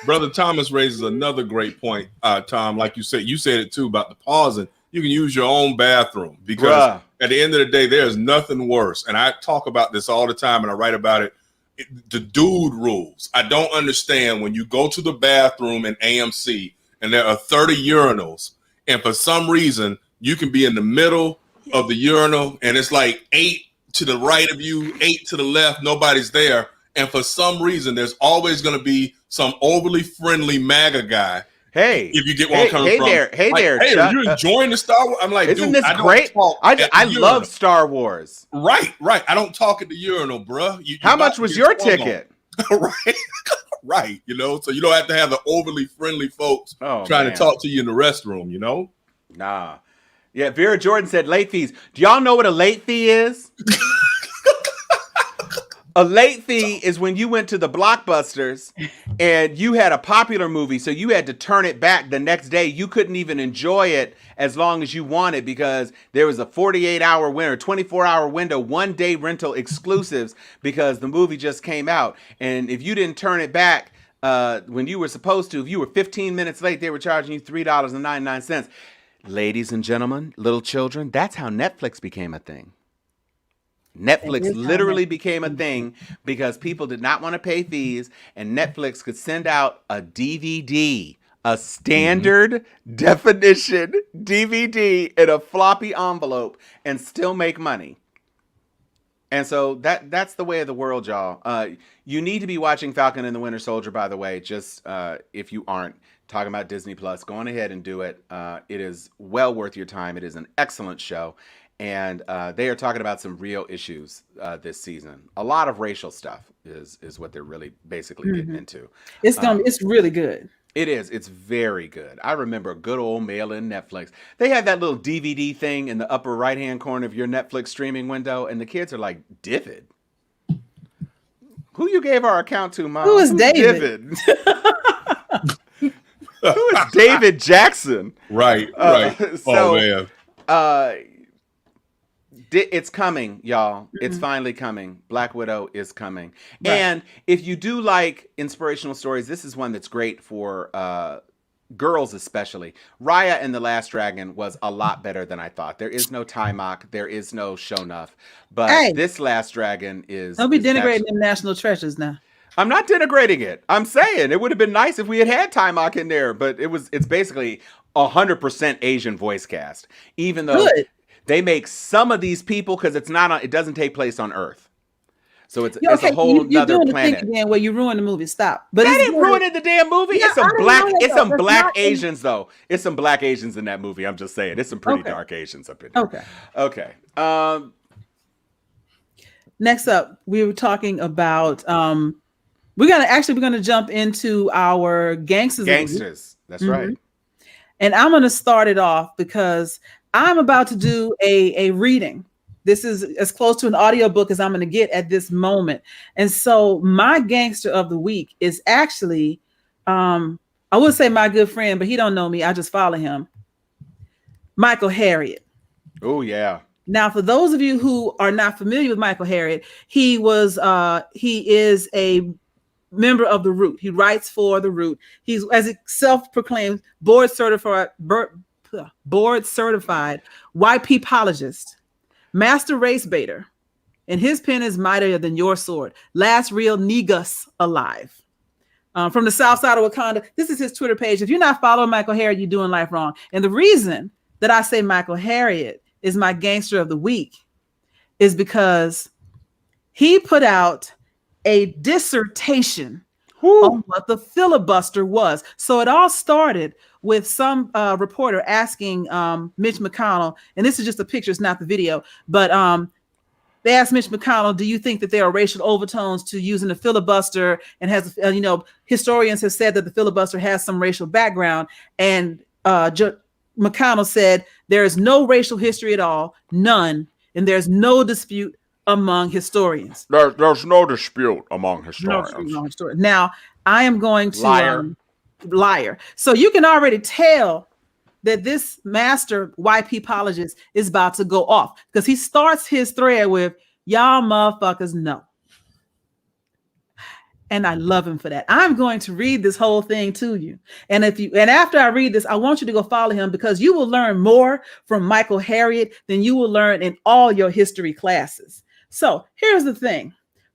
Brother Thomas raises another great point, Tom. Like you said it too about the pausing. You can use your own bathroom because at the end of the day, there's nothing worse. And I talk about this all the time and I write about it. The dude rules. I don't understand when you go to the bathroom in AMC and there are 30 urinals and for some reason you can be in the middle of the urinal and it's like 8 to the right of you, 8 to the left, nobody's there. And for some reason, there's always going to be some overly friendly MAGA guy. Hey, if you get where I'm coming from. Hey, are you enjoying the Star Wars? I'm like, isn't this great? I love Star Wars. Right. I don't talk at the urinal, bro. How much was your ticket? Right. You know, so you don't have to have the overly friendly folks trying to talk to you in the restroom, you know? Nah. Yeah, Vera Jordan said late fees. Do y'all know what a late fee is? A late fee is when you went to the Blockbusters and you had a popular movie, so you had to turn it back the next day. You couldn't even enjoy it as long as you wanted because there was a 48-hour window, 24-hour window, one-day rental exclusives because the movie just came out. And if you didn't turn it back when you were supposed to, if you were 15 minutes late, they were charging you $3.99. Ladies and gentlemen, little children, that's how Netflix became a thing. Netflix literally became a thing because people did not want to pay fees, and Netflix could send out a DVD, a standard definition DVD in a floppy envelope and still make money. And so that's the way of the world, y'all. You need to be watching Falcon and the Winter Soldier, by the way, just if you aren't talking about Disney Plus, go on ahead and do it. It is well worth your time. It is an excellent show. And they are talking about some real issues this season. A lot of racial stuff is what they're really basically getting into. It's really good. It is. It's very good. I remember good old mail-in Netflix. They had that little DVD thing in the upper right-hand corner of your Netflix streaming window, and the kids are like, David? Who you gave our account to, Mom? Who is David? Who is David Jaxn? Right. So, man. It's coming, y'all. It's finally coming. Black Widow is coming. Right. And if you do like inspirational stories, this is one that's great for girls especially. Raya and the Last Dragon was a lot better than I thought. There is no Timok. There is no Shonuff. But this Last Dragon is... Don't be denigrating them national treasures now. I'm not denigrating it. I'm saying it would have been nice if we had Timok in there. But it's basically 100% Asian voice cast. Even though... Good. They make some of these people because it doesn't take place on Earth, so it's a whole nother planet. Again, where you ruin the movie, stop. But that didn't ruin the damn movie. Yeah, it's some black Asians though. It's some black Asians in that movie. I'm just saying, it's some pretty dark Asians up in there. Okay. Next up, we were talking about. We're gonna jump into our gangsters. That's right. And I'm gonna start it off because I'm about to do a reading. This is as close to an audiobook as I'm going to get at this moment. And so my gangster of the week is actually, I would say my good friend, but he don't know me. I just follow him. Michael Harriot. Oh, yeah. Now, for those of you who are not familiar with Michael Harriot, he is a member of The Root. He writes for The Root. He's, as it self-proclaimed, board certified white peopleologist, master race baiter, and his pen is mightier than your sword. Last real negus alive. From the south side of Wakanda. This is his Twitter page. If you're not following Michael Harriot, you're doing life wrong. And the reason that I say Michael Harriot is my gangster of the week is because he put out a dissertation on what the filibuster was. So it all started with some reporter asking Mitch McConnell, and this is just a picture, it's not the video, but they asked Mitch McConnell, do you think that there are racial overtones to using the filibuster? And has, historians have said that the filibuster has some racial background. And McConnell said, there is no racial history at all, none. And there's no dispute among historians. There's no dispute among historians. Now, I am going to liar. So you can already tell that this master YP apologist is about to go off, because he starts his thread with, y'all motherfuckers know. And I love him for that. I'm going to read this whole thing to you. And after I read this, I want you to go follow him, because you will learn more from Michael Harriot than you will learn in all your history classes. So here's the thing.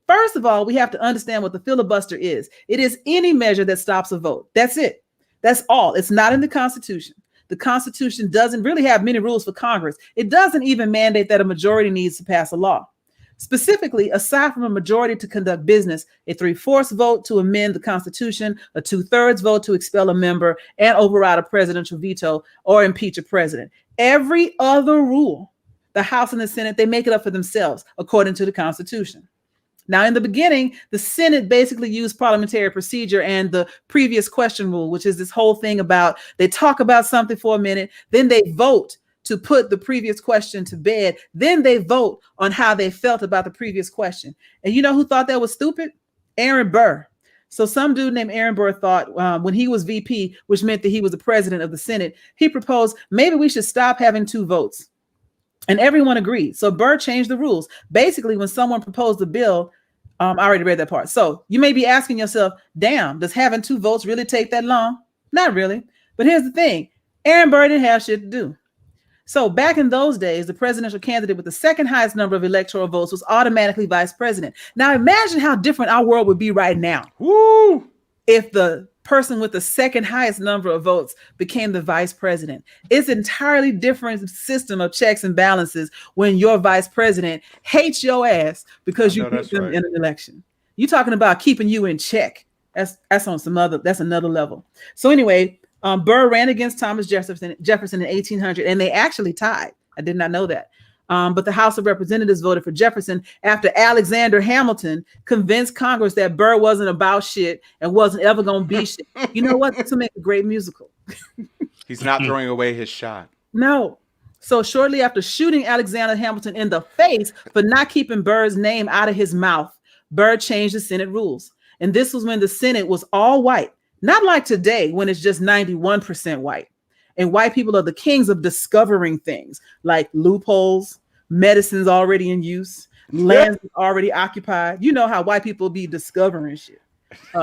First of all, we have to understand what the filibuster is. It is any measure that stops a vote. That's it. That's all. It's not in the Constitution. The Constitution doesn't really have many rules for Congress. It doesn't even mandate that a majority needs to pass a law. Specifically, aside from a majority to conduct business, a 3/4 vote to amend the Constitution, a 2/3 vote to expel a member and override a presidential veto or impeach a president. Every other rule, the House and the Senate, they make it up for themselves according to the Constitution. Now, in the beginning, the Senate basically used parliamentary procedure and the previous question rule, which is this whole thing about they talk about something for a minute, then they vote to put the previous question to bed. Then they vote on how they felt about the previous question. And you know who thought that was stupid? Aaron Burr. So some dude named Aaron Burr thought when he was VP, which meant that he was the president of the Senate, he proposed maybe we should stop having 2 votes. And everyone agreed. So Burr changed the rules. Basically, when someone proposed a bill, I already read that part. So you may be asking yourself, damn, does having 2 votes really take that long? Not really. But here's the thing. Aaron Burr didn't have shit to do. So back in those days, the presidential candidate with the second highest number of electoral votes was automatically vice president. Now imagine how different our world would be right now. Woo! If the person with the second highest number of votes became the vice president. It's an entirely different system of checks and balances when your vice president hates your ass because you beat them in an election. You're talking about keeping you in check. That's another level. So anyway, Burr ran against Thomas Jefferson in 1800, and they actually tied. I did not know that. But the House of Representatives voted for Jefferson after Alexander Hamilton convinced Congress that Burr wasn't about shit and wasn't ever going to be shit. You know what? This will make a great musical. He's not throwing away his shot. No. So shortly after shooting Alexander Hamilton in the face for not keeping Burr's name out of his mouth, Burr changed the Senate rules. And this was when the Senate was all white. Not like today when it's just 91% white. And white people are the kings of discovering things like loopholes, medicines already in use, lands already occupied. You know how white people be discovering shit.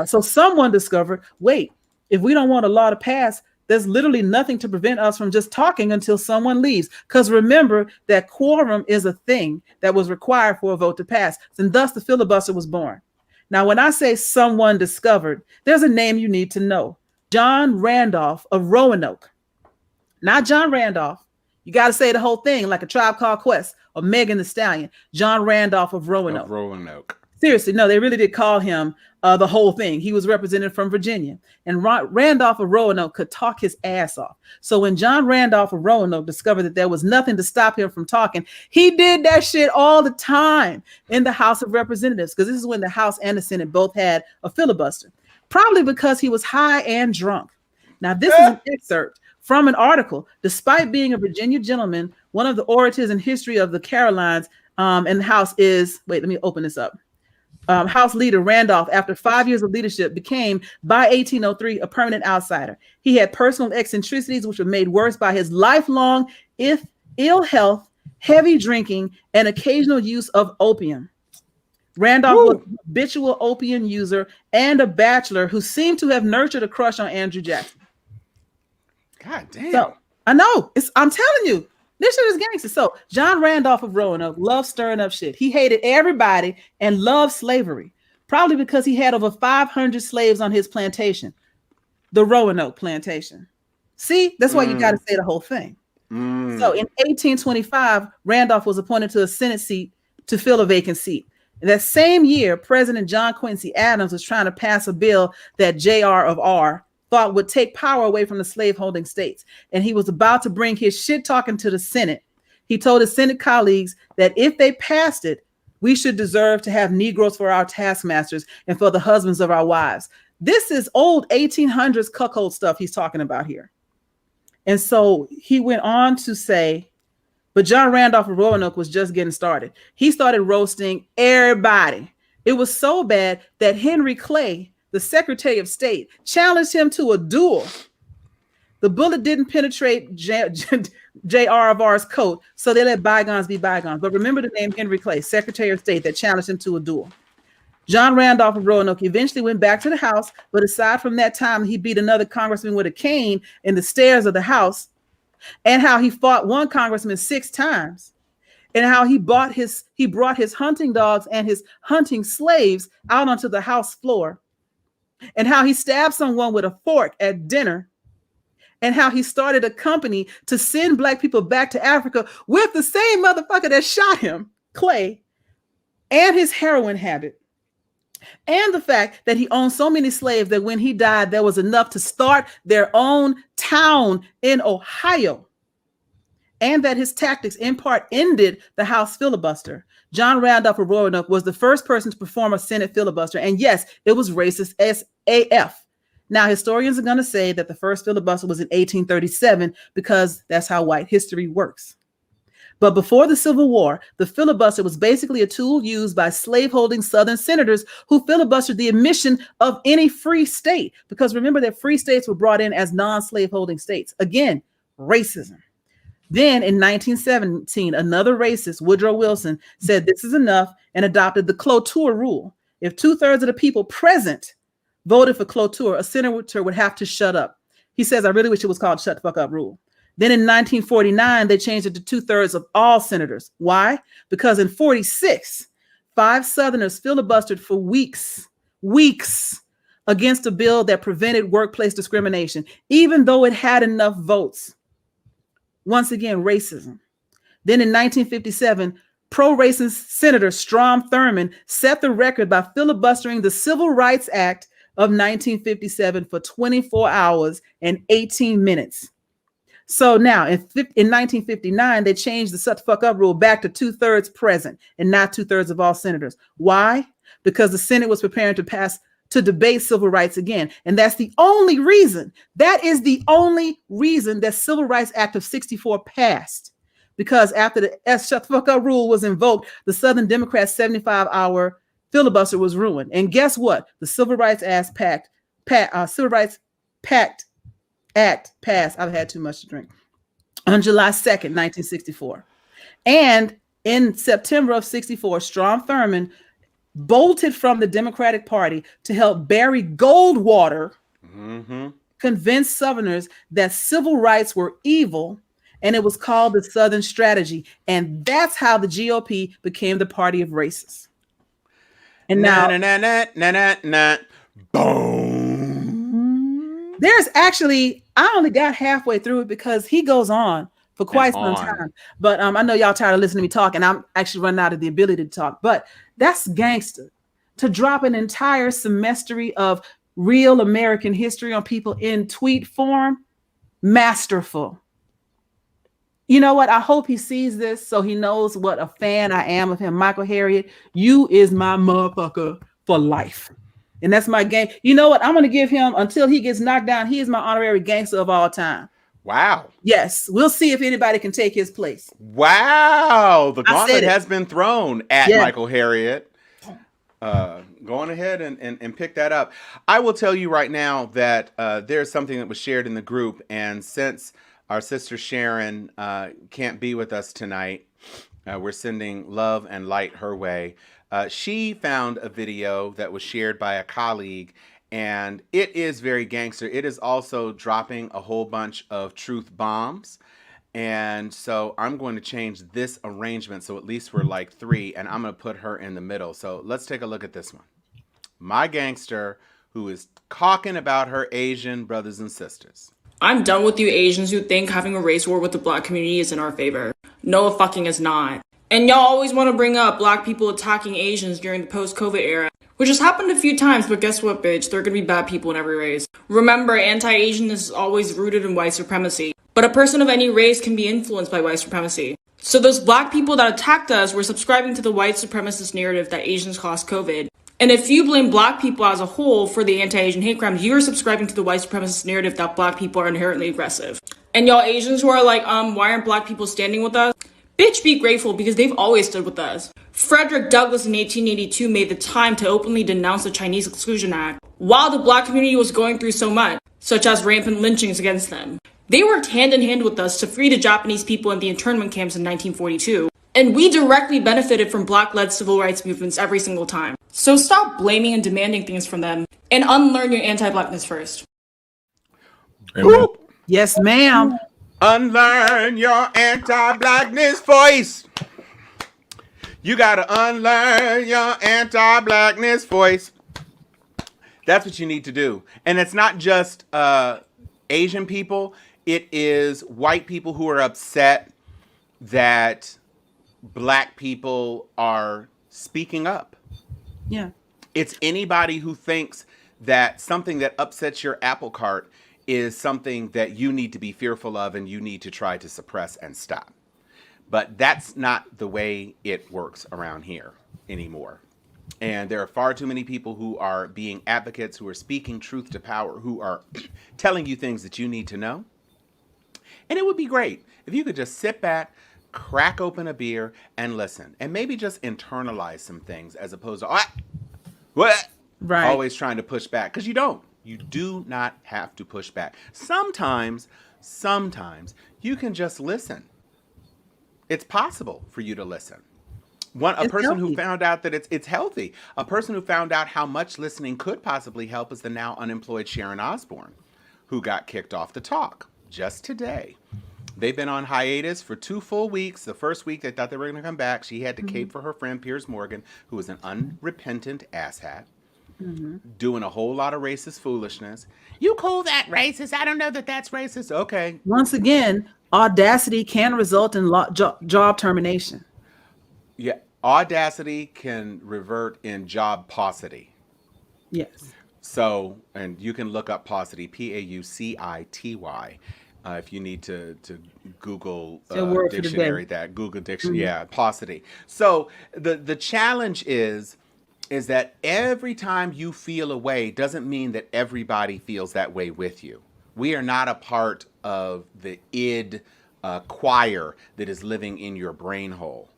So someone discovered, wait, if we don't want a law to pass, there's literally nothing to prevent us from just talking until someone leaves. Because remember that quorum is a thing that was required for a vote to pass. And thus the filibuster was born. Now, when I say someone discovered, there's a name you need to know. John Randolph of Roanoke. Not John Randolph. You got to say the whole thing like a Tribe Called Quest or Megan Thee Stallion. John Randolph of Roanoke. Seriously, no, they really did call him the whole thing. He was represented from Virginia. And Randolph of Roanoke could talk his ass off. So when John Randolph of Roanoke discovered that there was nothing to stop him from talking, he did that shit all the time in the House of Representatives, because this is when the House and the Senate both had a filibuster, probably because he was high and drunk. Now, this is an excerpt from an article. Despite being a Virginia gentleman, one of the orators in history of the Carolines in the House is, wait, let me open this up. House Leader Randolph, after 5 years of leadership, became, by 1803, a permanent outsider. He had personal eccentricities, which were made worse by his lifelong ill health, heavy drinking, and occasional use of opium. Randolph was an habitual opium user and a bachelor who seemed to have nurtured a crush on Andrew Jackson. God damn. So, I know. I'm telling you. This shit is gangster. So John Randolph of Roanoke loved stirring up shit. He hated everybody and loved slavery, probably because he had over 500 slaves on his plantation, the Roanoke plantation. See, that's why you got to say the whole thing. So in 1825, Randolph was appointed to a Senate seat to fill a vacant seat. And that same year, President John Quincy Adams was trying to pass a bill that J.R. of R. thought would take power away from the slave-holding states. And he was about to bring his shit talking to the Senate. He told his Senate colleagues that if they passed it, We should deserve to have Negroes for our taskmasters and for the husbands of our wives. This is old 1800s cuckold stuff he's talking about here. And so he went on to say, but John Randolph of Roanoke was just getting started. He started roasting everybody. It was so bad that Henry Clay, the Secretary of State, challenged him to a duel. The bullet didn't penetrate J.R.R.'s coat, so they let bygones be bygones. But remember the name Henry Clay, Secretary of State, that challenged him to a duel. John Randolph of Roanoke eventually went back to the House, but aside from that time, he beat another congressman with a cane in the stairs of the House, and how he fought one congressman 6 times, and how he brought his hunting dogs and his hunting slaves out onto the House floor, and how he stabbed someone with a fork at dinner, and how he started a company to send Black people back to Africa with the same motherfucker that shot him, Clay, and his heroin habit, and the fact that he owned so many slaves that when he died, there was enough to start their own town in Ohio, and that his tactics in part ended the House filibuster. John Randolph of Roanoke was the first person to perform a Senate filibuster, and yes, it was racist as AF. Now, historians are going to say that the first filibuster was in 1837 because that's how white history works. But before the Civil War, the filibuster was basically a tool used by slaveholding Southern senators who filibustered the admission of any free state. Because remember that free states were brought in as non-slaveholding states. Again, racism. Then in 1917, another racist, Woodrow Wilson, said this is enough and adopted the cloture rule. If 2/3 of the people present voted for cloture, a senator would have to shut up. He says, I really wish it was called shut the fuck up rule. Then in 1949, they changed it to 2/3 of all senators. Why? Because in 46, 5 Southerners filibustered for weeks against a bill that prevented workplace discrimination, even though it had enough votes. Once again, racism. Then in 1957, pro-racist Senator Strom Thurmond set the record by filibustering the Civil Rights Act of 1957 for 24 hours and 18 minutes. So now in 1959, they changed the shut the fuck up rule back to 2/3 present and not 2/3 of all senators. Why? Because the Senate was preparing to debate civil rights again. And that's the only reason, that Civil Rights Act of 64 passed. Because after the shut the fuck up rule was invoked, the Southern Democrats' 75-hour filibuster was ruined. And guess what? The Civil Rights Act passed. I've had too much to drink. On July 2nd, 1964. And in September of 64, Strom Thurmond bolted from the Democratic Party to help Barry Goldwater convince Southerners that civil rights were evil, and it was called the Southern Strategy. And that's how the GOP became the party of racists. And now, boom. There's actually, I only got halfway through it because he goes on for quite some time. But I know y'all tired of listening to me talk, and I'm actually running out of the ability to talk. But that's gangster. To drop an entire semester of real American history on people in tweet form, masterful. You know what? I hope he sees this so he knows what a fan I am of him. Michael Harriot, you is my motherfucker for life. And that's my gang. You know what? I'm going to give him, until he gets knocked down, he is my honorary gangster of all time. Wow. Yes. We'll see if anybody can take his place. Wow. The gauntlet has been thrown at Michael Harriot. Going ahead and pick that up. I will tell you right now that there's something that was shared in the group. And since our sister Sharon can't be with us tonight, we're sending love and light her way. She found a video that was shared by a colleague, and it is very gangster. It is also dropping a whole bunch of truth bombs. And so I'm going to change this arrangement so at least we're like 3, and I'm going to put her in the middle. So let's take a look at this one. My gangster who is talking about her Asian brothers and sisters. I'm done with you Asians who think having a race war with the black community is in our favor. No, it fucking is not. And y'all always want to bring up black people attacking Asians during the post-COVID era, which has happened a few times, but guess what, bitch? There are going to be bad people in every race. Remember, anti-Asian is always rooted in white supremacy, but a person of any race can be influenced by white supremacy. So those black people that attacked us were subscribing to the white supremacist narrative that Asians caused COVID. And if you blame black people as a whole for the anti-Asian hate crimes, you're subscribing to the white supremacist narrative that black people are inherently aggressive. And y'all Asians who are like, why aren't black people standing with us? Bitch, be grateful, because they've always stood with us. Frederick Douglass in 1882 made the time to openly denounce the Chinese Exclusion Act while the black community was going through so much, such as rampant lynchings against them. They worked hand in hand with us to free the Japanese people in the internment camps in 1942. And we directly benefited from black-led civil rights movements every single time. So stop blaming and demanding things from them and unlearn your anti-blackness first. Amen. Yes, ma'am. Unlearn your anti-blackness voice. You gotta unlearn your anti-blackness voice. That's what you need to do. And it's not just Asian people. It is white people who are upset that black people are speaking up. Yeah. It's anybody who thinks that something that upsets your apple cart is something that you need to be fearful of and you need to try to suppress and stop. But that's not the way it works around here anymore. And there are far too many people who are being advocates, who are speaking truth to power, who are telling you things that you need to know. And it would be great if you could just sit back, crack open a beer, and listen. And maybe just internalize some things as opposed to, what? Right. Always trying to push back. Because you don't. You do not have to push back. Sometimes you can just listen. It's possible for you to listen. A person who found out that it's healthy. A person who found out how much listening could possibly help is the now unemployed Sharon Osbourne, who got kicked off the talk just today. They've been on hiatus for 2 full weeks. The first week they thought they were going to come back. She had to cape for her friend Piers Morgan, who was an unrepentant asshat, doing a whole lot of racist foolishness. You call that racist? I don't know that that's racist. Okay. Once again, audacity can result in job termination. Yeah, audacity can revert in job paucity. Yes. So, and you can look up paucity, Paucity, if you need to Google dictionary that. Google dictionary, yeah, paucity. So the challenge is that every time you feel a way doesn't mean that everybody feels that way with you. We are not a part of the id choir that is living in your brain hole.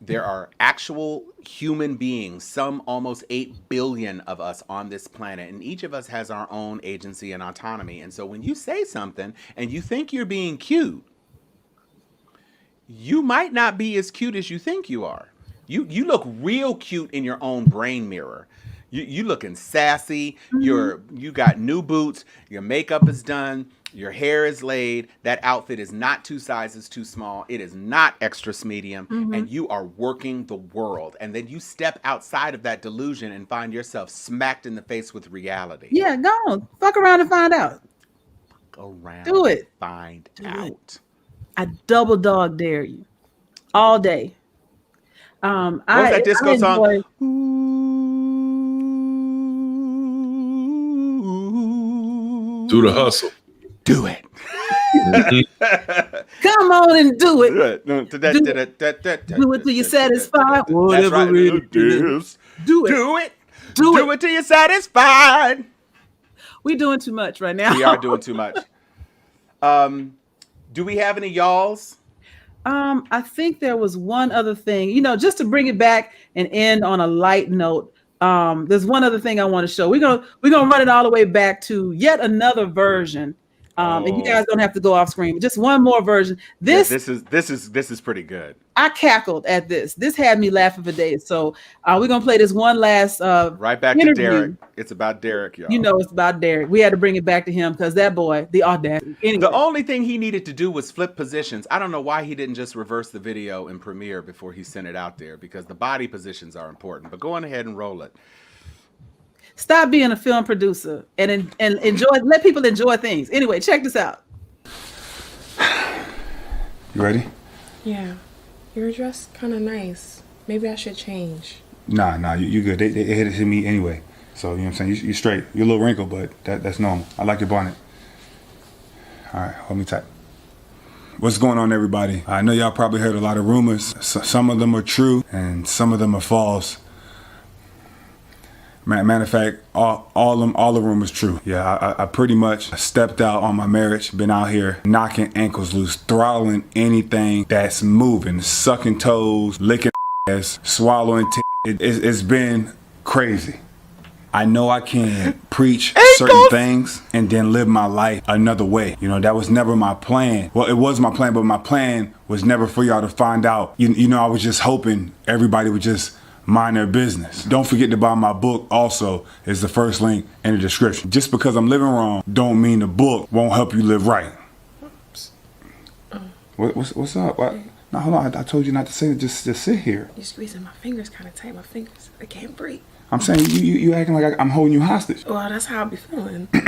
There are actual human beings, some almost 8 billion of us on this planet, and each of us has our own agency and autonomy. And so when you say something and you think you're being cute, you might not be as cute as you think you are. You look real cute in your own brain mirror. You looking sassy. You got new boots. Your makeup is done. Your hair is laid. That outfit is not 2 sizes too small. It is not extra medium. And you are working the world. And then you step outside of that delusion and find yourself smacked in the face with reality. Yeah, go on. Fuck around and find out. Do it. Find out. I double dog dare you. All day. What was that disco song? Do the hustle. Do it. Come on and do it. Do it till you're satisfied. Whatever right. it is. Do it. Do it till you're satisfied. We're doing too much right now. We are doing too much. Do we have any y'alls? I think there was one other thing, just to bring it back and end on a light note. There's one other thing I want to show. We're gonna run it all the way back to yet another version. And you guys don't have to go off screen. Just one more version. This is pretty good. I cackled at this. This had me laughing for days. So we're gonna play this one last right back interview. To Derrick. It's about Derrick, y'all. It's about Derrick. We had to bring it back to him because that boy, the audacity. Anyway. The only thing he needed to do was flip positions. I don't know why he didn't just reverse the video in Premiere before he sent it out there, because the body positions are important. But go on ahead and roll it. Stop being a film producer and enjoy. Let people enjoy things. Anyway, check this out. You ready? Yeah. Your dress kind of nice. Maybe I should change. Nah, you good. They hit it to me anyway. So, you know what I'm saying? You're straight. You're a little wrinkled, but that's normal. I like your bonnet. All right, hold me tight. What's going on, everybody? I know y'all probably heard a lot of rumors. Some of them are true and some of them are false. Matter of fact, all the rumors true. Yeah, I pretty much stepped out on my marriage, been out here knocking ankles loose, throttling anything that's moving, sucking toes, licking ass, swallowing it's been crazy. I know I can preach certain things and then live my life another way. You know, that was never my plan. Well, it was my plan, but my plan was never for y'all to find out. You know, I was just hoping everybody would just mind their business. Don't forget to buy my book also. Is the first link in the description. Just because I'm living wrong don't mean the book won't help you live right. What's up? No, hold on. I told you not to say it. Just sit here. You're squeezing my fingers kind of tight. My fingers, I can't breathe. I'm saying you acting like I'm holding you hostage. Well, that's how I be feeling. You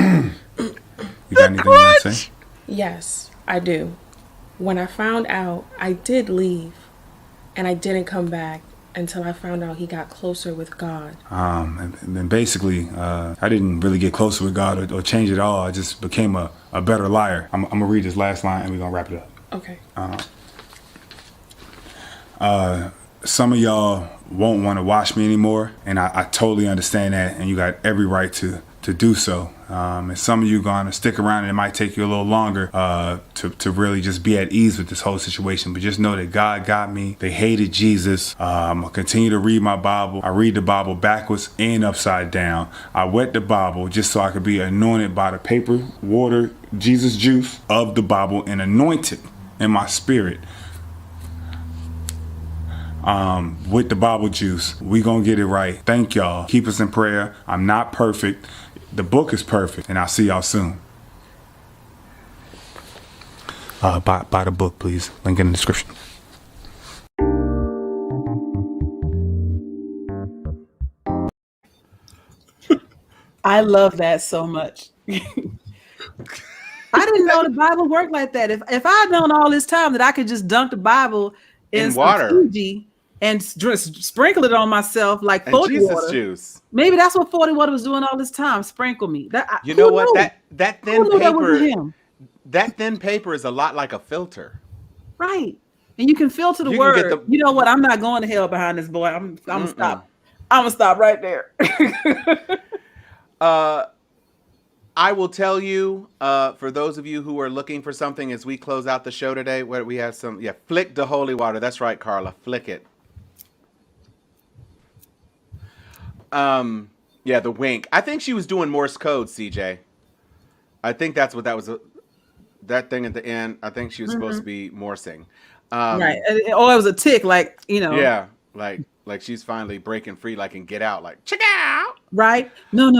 got anything you want to say? Yes, I do. When I found out, I did leave, and I didn't come back until I found out he got closer with God. And then basically, I didn't really get closer with God or change it all. I just became a better liar. I'm gonna read this last line and we're gonna wrap it up. Okay. Some of y'all won't want to watch me anymore, and I totally understand that, and you got every right to do so. And some of you gonna stick around, and it might take you a little longer to really just be at ease with this whole situation. But just know that God got me. They hated Jesus. I'm gonna continue to read my Bible. I read the Bible backwards and upside down. I wet the Bible just so I could be anointed by the paper, water, Jesus juice of the Bible, and anointed in my spirit. With the Bible juice. We gonna get it right. Thank y'all. Keep us in prayer. I'm not perfect. The book is perfect, and I'll see y'all soon. Buy the book, please. Link in the description. I love that so much. I didn't know the Bible worked like that. If I'd known all this time that I could just dunk the Bible in water Fiji and just sprinkle it on myself like 40 Jesus water. Juice. Maybe that's what 40 water was doing all this time. Sprinkle me. You know what? That thin paper. That thin paper is a lot like a filter. Right. And you can filter the word. You know what? I'm not going to hell behind this boy. I'm gonna stop. I'm gonna stop right there. I will tell you, for those of you who are looking for something as we close out the show today, where we have flick the holy water. That's right, Carla. Flick it. The wink. I think she was doing Morse code, CJ. I think that's what that was. That thing at the end. I think she was supposed to be Morsing. Right. Or it was a tick, like, you know. Yeah, like she's finally breaking free, like in Get Out, like check out. Right. No.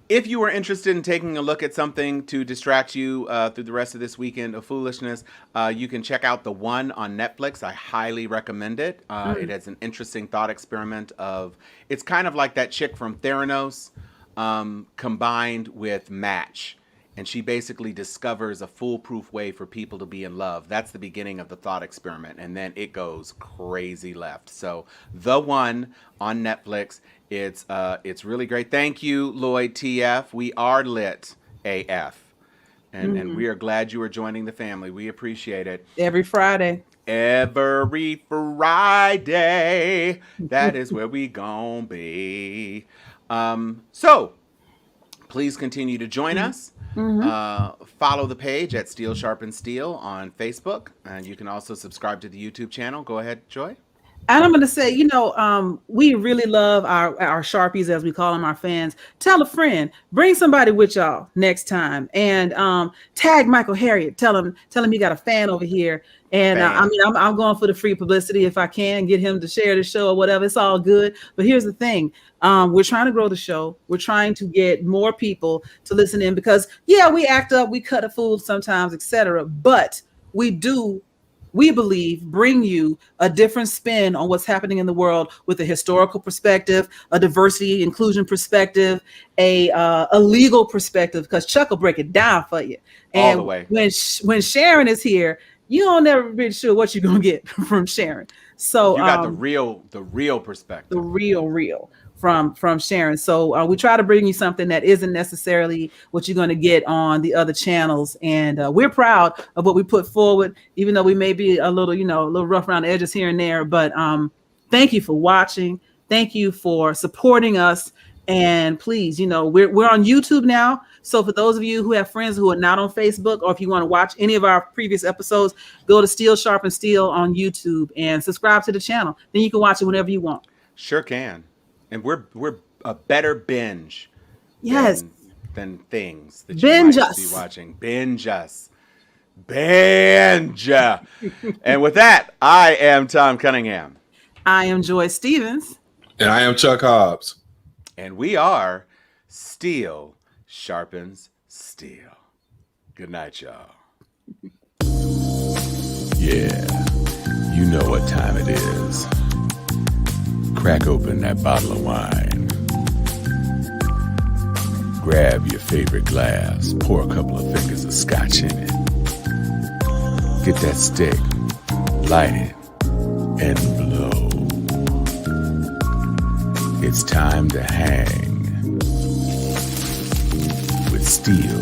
If you are interested in taking a look at something to distract you through the rest of this weekend of foolishness, you can check out The One on Netflix. I highly recommend it. It has an interesting thought experiment it's kind of like that chick from Theranos combined with Match. And she basically discovers a foolproof way for people to be in love. That's the beginning of the thought experiment. And then it goes crazy left. So The One on Netflix. It's really great. Thank you, Lloyd TF. We are lit AF. And we are glad you are joining the family. We appreciate it. Every Friday. Every Friday. That is where we gonna be. So please continue to join us. Follow the page at Steel Sharpens Steel on Facebook, and you can also subscribe to the YouTube channel. Go ahead, Joy. And I'm going to say, we really love our Sharpies, as we call them, our fans. Tell a friend, bring somebody with y'all next time, and tag Michael Harriet. Tell him you got a fan over here. And I'm going for the free publicity if I can get him to share the show or whatever. It's all good. But here's the thing. We're trying to grow the show. We're trying to get more people to listen in because, we act up, we cut a fool sometimes, etc. But we believe, bring you a different spin on what's happening in the world with a historical perspective, a diversity, inclusion perspective, a legal perspective, because Chuck will break it down for you. And all the way. When Sharon is here, you don't never be sure what you're going to get from Sharon. So you got the real perspective. The real. from Sharon. So we try to bring you something that isn't necessarily what you're going to get on the other channels. And we're proud of what we put forward, even though we may be a little, a little rough around the edges here and there. But thank you for watching. Thank you for supporting us. And please, we're on YouTube now. So for those of you who have friends who are not on Facebook, or if you want to watch any of our previous episodes, go to Steel Sharpens Steel on YouTube and subscribe to the channel. Then you can watch it whenever you want. Sure can. And we're a better binge. Yes. Than things that binge you might be watching. Binge us. Binge. And with that, I am Tom Cunningham. I am Joy Stevens. And I am Chuck Hobbs. And we are Steel Sharpens Steel. Good night, y'all. Yeah, you know what time it is. Crack open that bottle of wine. Grab your favorite glass, pour a couple of fingers of scotch in it. Get that stick, light it, and blow. It's time to hang with Steel